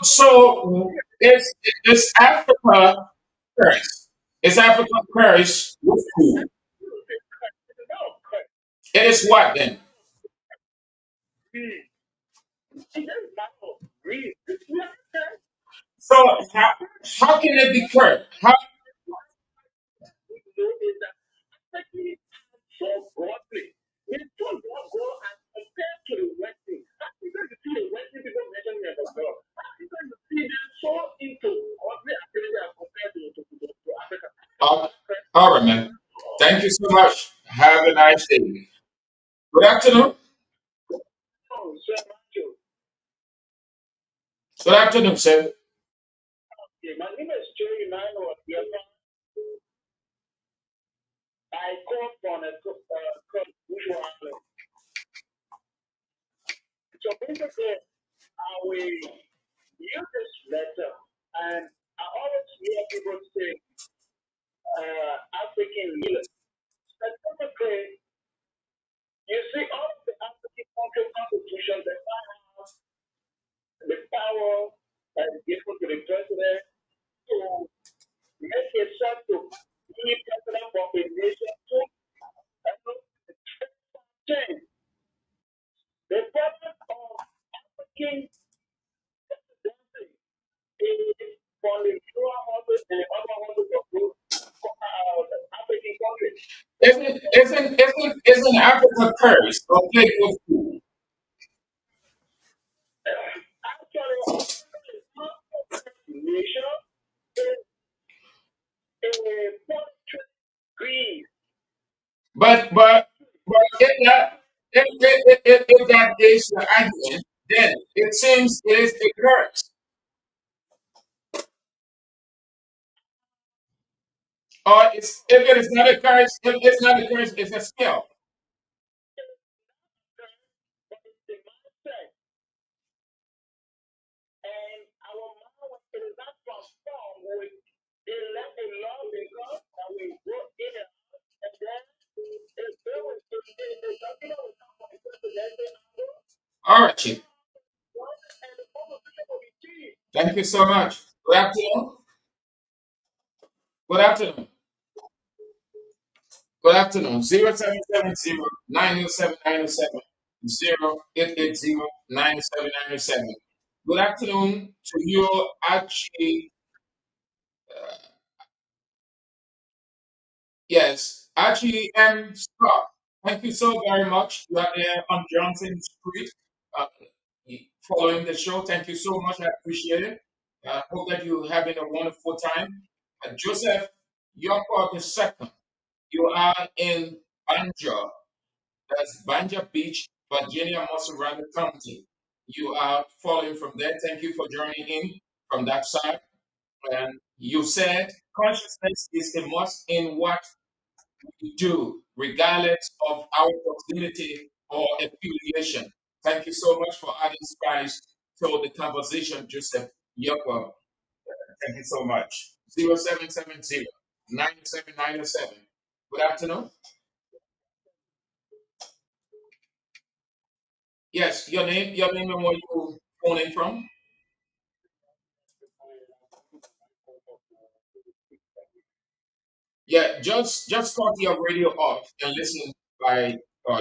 So is Africa cursed? Is Africa cursed with food? It is what then? So how can it be cursed? How All right, man. Thank you so much. Have a nice day. Good afternoon. Good afternoon, sir. My name is Jerry Manuel. I come from a usual outlet. So basically, I will use this letter, and I always hear people say African leaders. Specifically, you see all of the African country constitutions that have the power that is given to the president to make a shot to be president of a nation to change. The problem of African presidency is for the lower houses and the upper houses of those African countries. Isn't Africa cursed or plagued with food? Actually, Africa is not a nation, it's a poetry greed. But if that is the argument, then it seems it is a curse. Or if it is not a curse, if it's not a curse, it's a skill. But it's the mindset and our mind when it is not transformed with they let the law become that we go in and out and then if there was if something that will come from the president All right, Chief. and the conversation will be changed. Thank you so much. Good afternoon. Good afternoon. Good afternoon. 0770-907-907. Good afternoon to you, Archie. Yes, Archie M. Scott. Thank you so very much. You are there on Johnson Street uh, following the show. Thank you so much. I appreciate it. Hope that you're having a wonderful time. Joseph Yoko the second. You are in Banja. That's Banja Beach, Virginia, Mussurana County. You are following from there. Thank you for joining in from that side. And you said consciousness is a must in what we do, regardless of our proximity or affiliation. Thank you so much for adding spice to the conversation, Joseph Yoko. Thank you so much. 0770-97907. Good afternoon. Yes, your name and where you phoning from? Yeah, just cut your radio off and listen by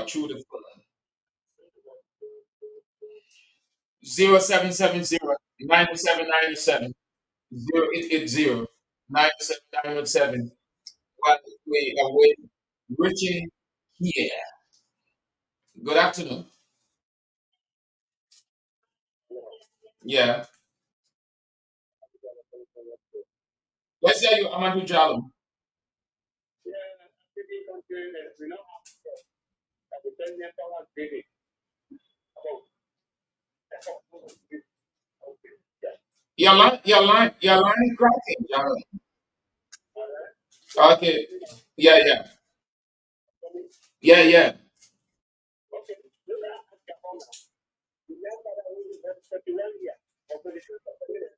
through the phone. 0770-9797-0880-97907. While we away reaching here. Good afternoon. Yeah. Let's hear you, Amadou Jallo. Yeah, African countries, we know that the president was David. Your line is cracking, Jallo. Okay. Yeah, yeah. Yeah, yeah. Okay, remember that we were 31 years of the truth of the minute.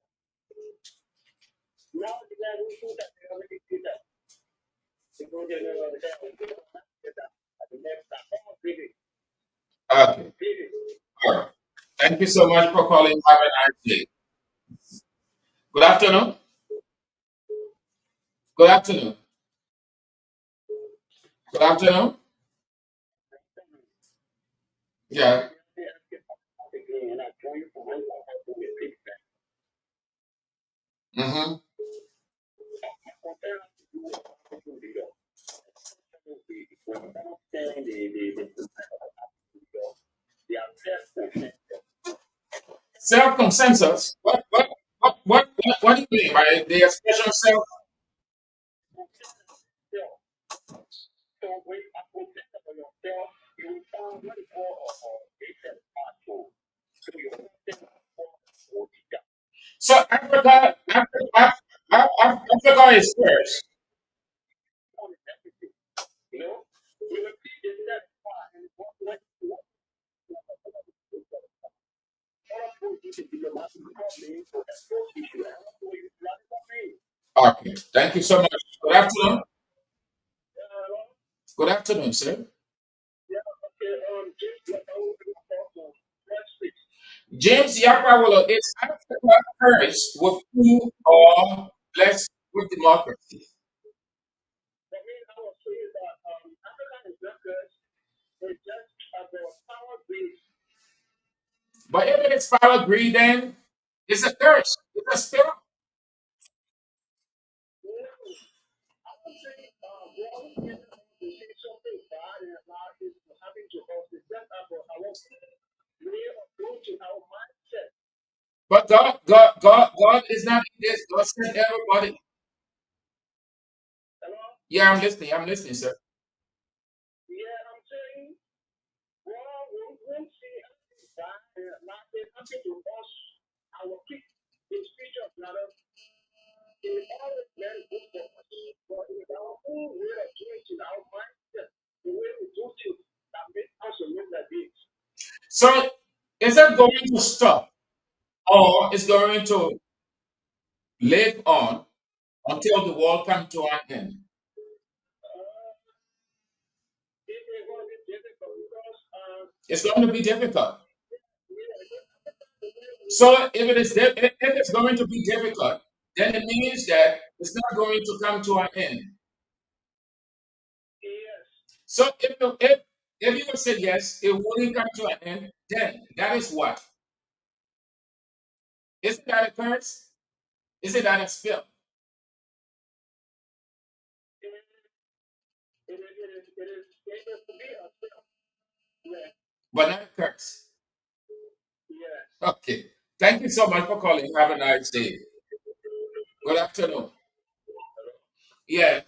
Now the guy who shoot at the already did that. The go there and that. At the next time, someone did it. Okay. Did it. All right. Thank you so much for calling. Have a nice day. Good afternoon. Good afternoon. Good afternoon. Yeah. And I join you for one time to repeat that. Mm-hmm. Compare us to do what you do. When I'm saying the assessment. Self consensus. What do you mean by the expression self? So Africa is first. Okay, thank you so much. Good afternoon. Good afternoon, sir. James Yakwawolo, is Africa first with food or blessed with democracy? But if it is power greed, then it's a curse. It's a spirit. But God is not in this. God sent everybody. Yeah, I'm listening. I'm listening, sir. So is it going to stop or is going to live on until the world comes to an end? It's going to be difficult. So if it's going to be difficult, then it means that it's not going to come to an end. So if you would say yes, it wouldn't come to an end, then that is what? Isn't that a curse? Isn't that a spell? But not a curse. Okay. Thank you so much for calling. Have a nice day. Good afternoon. Yeah.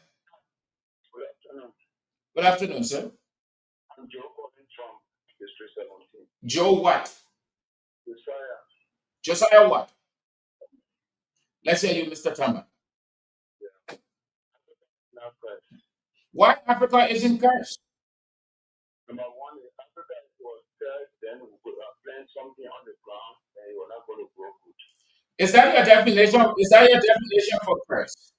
Good afternoon, sir. Joe what? Josiah what? Let's hear you, Mr. Tama. Why Africa isn't cursed? Is that your definition? Is that your definition for curse?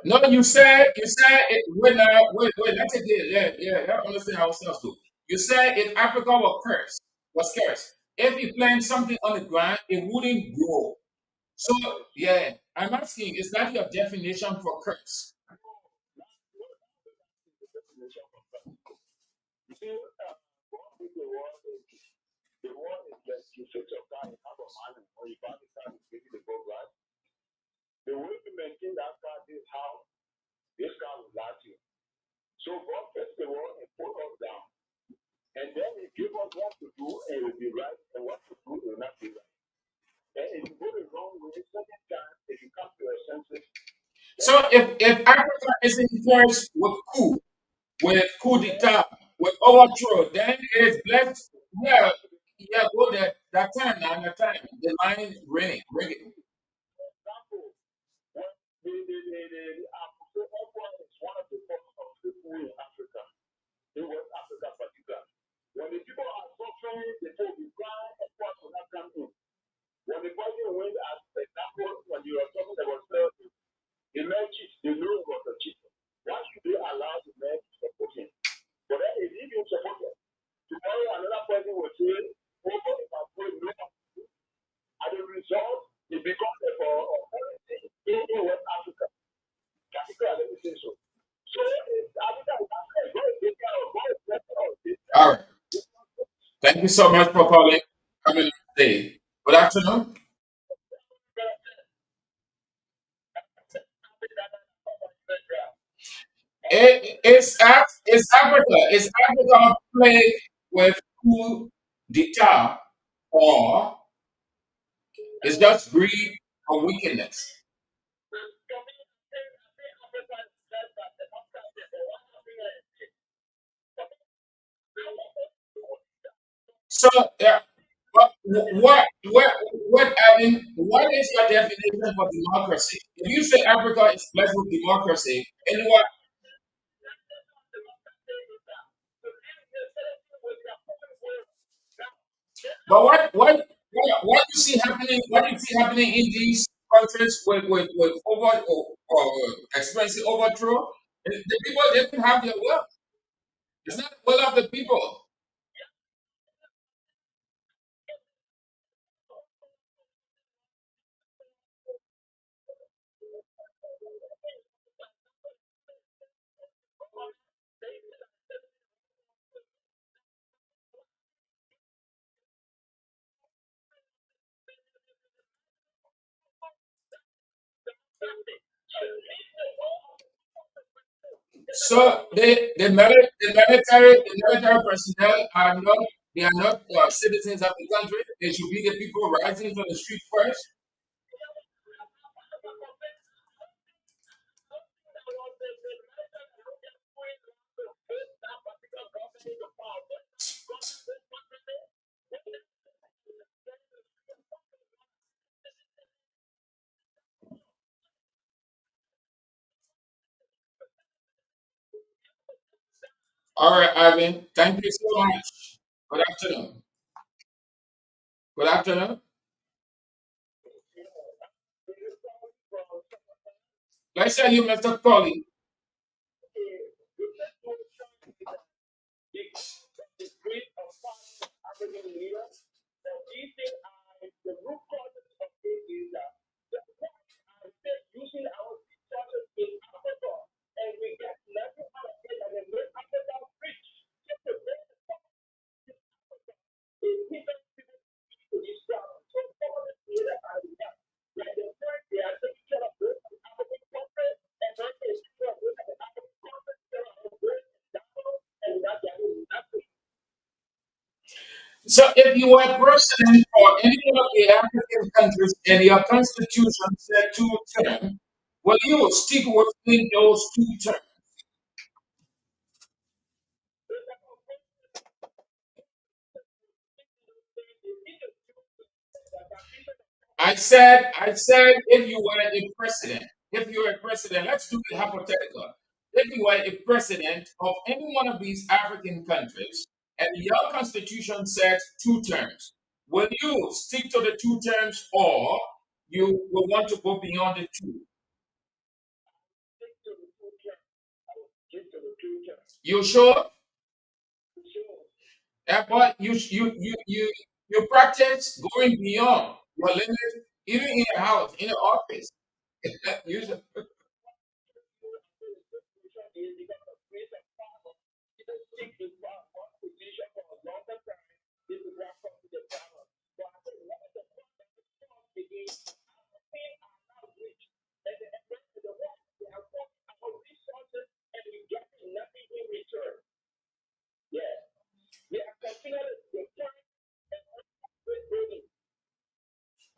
No, you said it wait, let's take it. Yeah, I understand ourselves too. You said if Africa was cursed, if you plant something on the ground, it wouldn't grow. So yeah, I'm asking, is that your definition for curse? So if Africa isn't cursed with coup d'etat, with overthrow, then it is blessed. Yeah, yeah, go there. That time now, that time. The line ringing. All right. Thank you so much for calling. Have a nice day. Good afternoon. It's Africa. Is Africa plagued with coup d'etat or is just greed or wickedness? So, but I mean, what is your definition for democracy? If you say Africa is blessed with democracy, and but what you see happening? What you see happening in these countries with or experiencing overthrow? The people they can have their will. It's not the will of the people. So the military personnel are not citizens of the country. They should be the people rising to the street first. All right, Ivan. Thank you so much. Good afternoon. Good afternoon. Let's say you, Mr. Colley. So if you were president for any one of the African countries and your constitution said two terms, will you stick within those two terms? I said, if you were a president, if you were a president, let's do it hypothetical. If you were a president of any one of these African countries and your constitution says two terms, will you stick to the two terms or you will want to go beyond the two? You sure? But you practice going beyond your limit, even in your house, in your office. You should-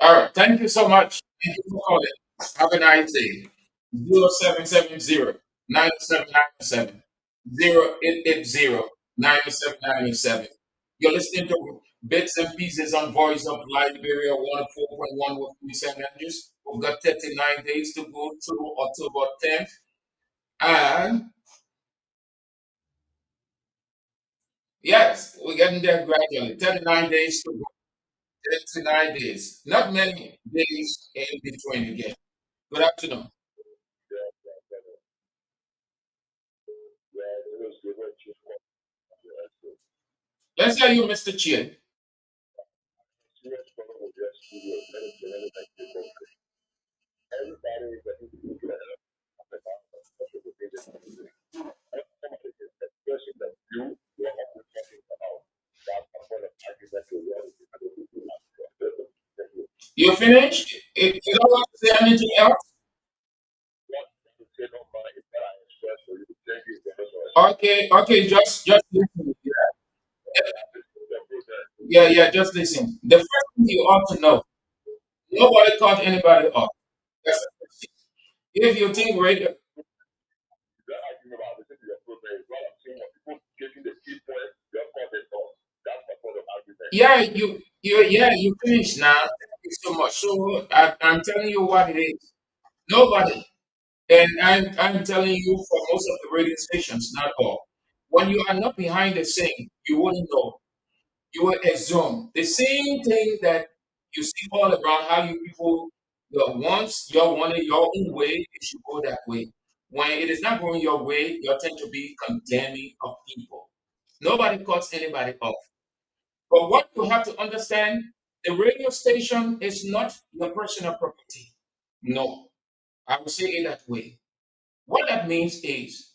All right. Thank you so much. Thank you for calling. Have a nice day. 0770 9797 0880 You're listening to Bits and Pieces on Voice of Liberia 104.1 with me, Sam Andrews. We've got 39 days to go to October 10th. And yes, we're getting there gradually. 39 days to go. 39 days. Not many days in between again. Good afternoon. Let's hear you, Mr. Chia. You finished? If you don't want to say anything else, okay, just listen. Yeah, just listen. The first thing you ought to know, nobody cut anybody off. That's the first thing. If you think radio, Yeah, you finished now. Thank you so much. So I'm telling you what it is. Nobody, and I'm telling you for most of the radio stations, not all. When you are not behind the scene, you wouldn't know. You will assume the same thing that you see all around how you people your wants, your wanted your own way, it should go that way. When it is not going your way, you tend to be condemning of people. Nobody cuts anybody off. But what you have to understand, the radio station is not your personal property. No, I will say it that way. What that means is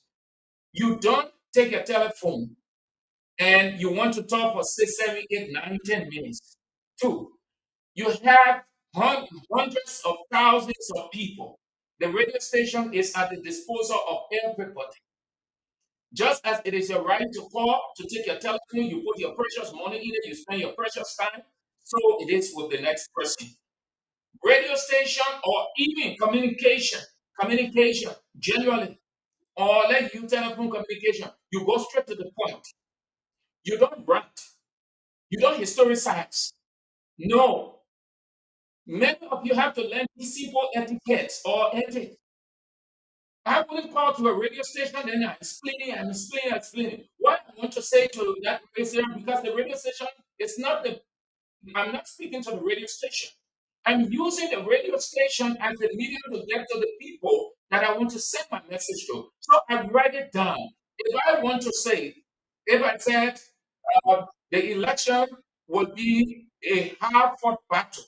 you don't take a telephone and you want to talk for 6, 7, 8, 9, 10 minutes. Two, you have hundreds of thousands of people. The radio station is at the disposal of everybody. Just as it is your right to call, to take your telephone, you put your precious money in it, you spend your precious time, so it is with the next person. Radio station or even communication generally, or let you telephone communication, you go straight to the point. You don't rant, you don't historicize. No, many of you have to learn these simple etiquettes or ethics. I wouldn't call to a radio station and I'm explaining. What I want to say to that person, because the radio station is not the, I'm not speaking to the radio station. I'm using the radio station as a medium to get to the people that I want to send my message to. So I write it down. If I want to say, if I said the election will be a hard fought battle,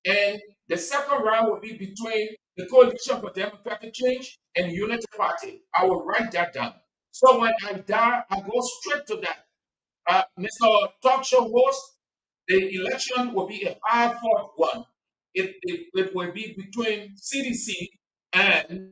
and the second round will be between the Coalition for Democratic Change and Unity Party. I will write that down. So when I die, I go straight to that. Mr. Talk Show host, the election will be a hard fought one. It will be between CDC and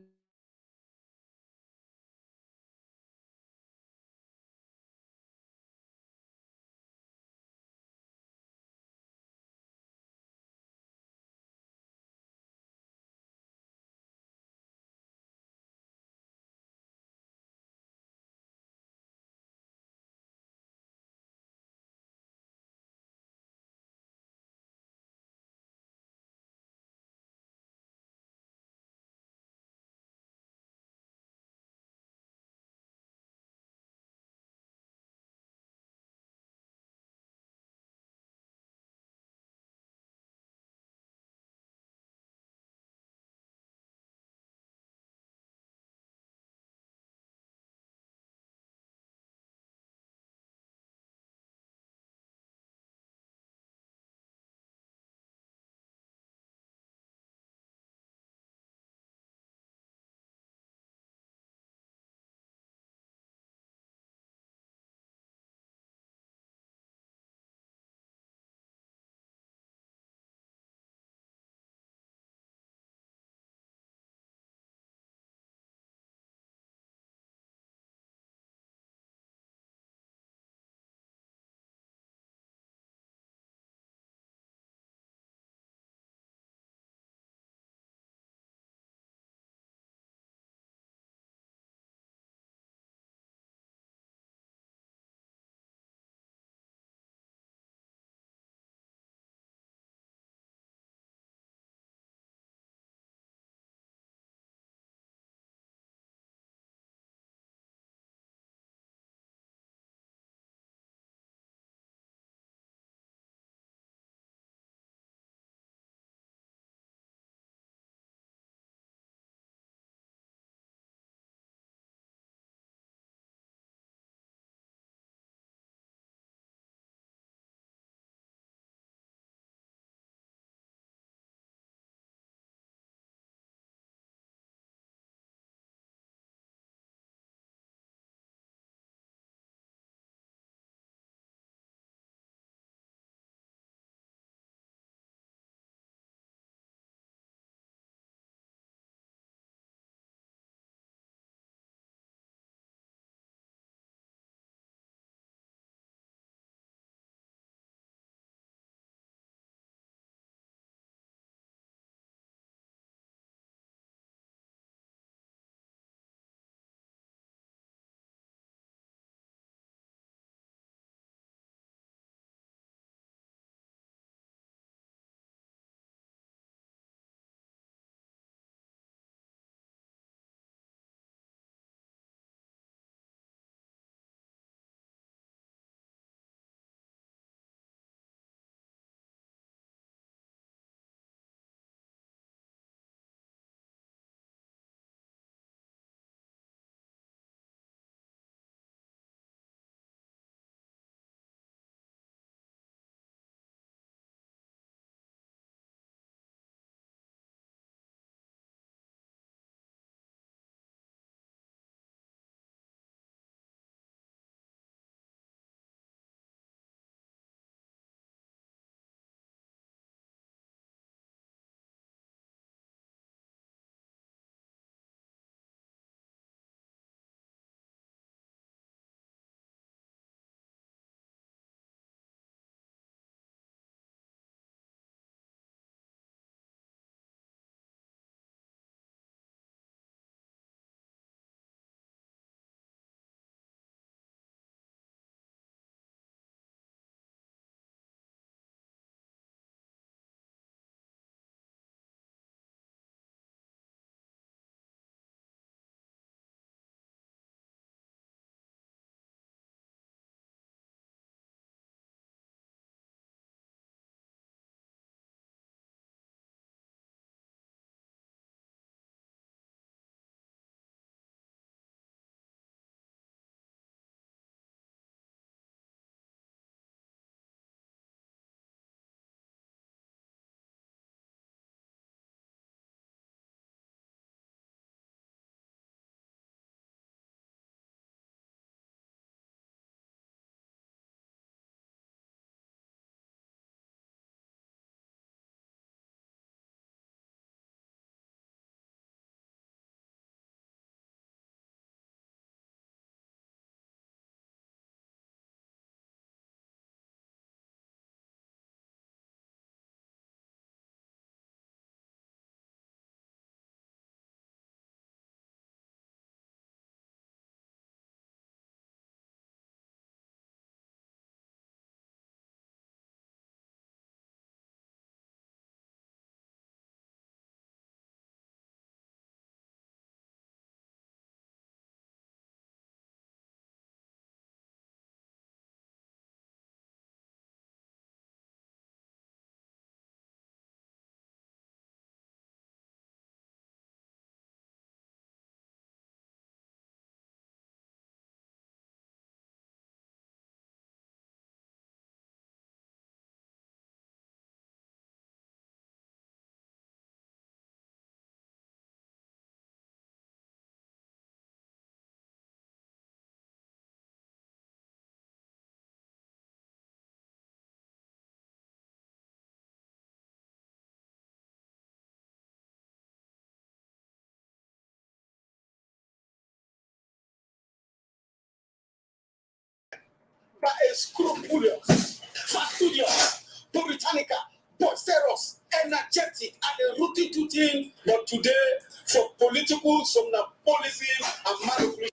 by a scrupulous, fastidious, puritanical, boisterous, energetic, and a rooty-tooting, but today for political somnambulism and manipulation.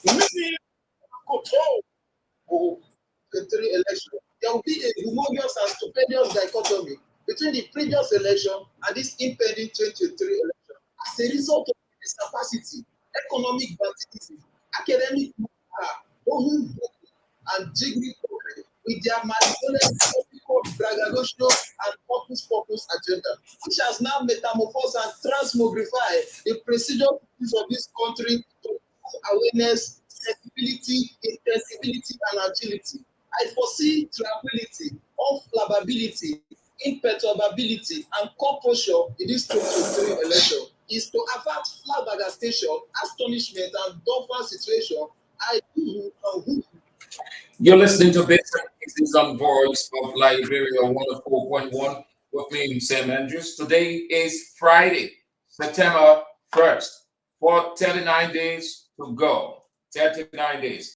Missing control. The three elections, there will be a humongous and stupendous dichotomy between the previous election and this impending 2023 election. As a result of this capacity, economic vanity, academic and dignity with their manipulated braggadocio and purpose agenda, which has now metamorphosed and transmogrified the procedure of this country to awareness, sensibility, intensibility, and agility. I foresee tranquility, unflammability, imperturbability, and composure in this 2023 election is to avert flabbergastation, astonishment, and dumbfounded situation. I do who. You're listening to Bitz on Voice of Liberia 104.1 with me, Sam Andrews. Today is Friday, September 1st, for 39 days to go. 39 days.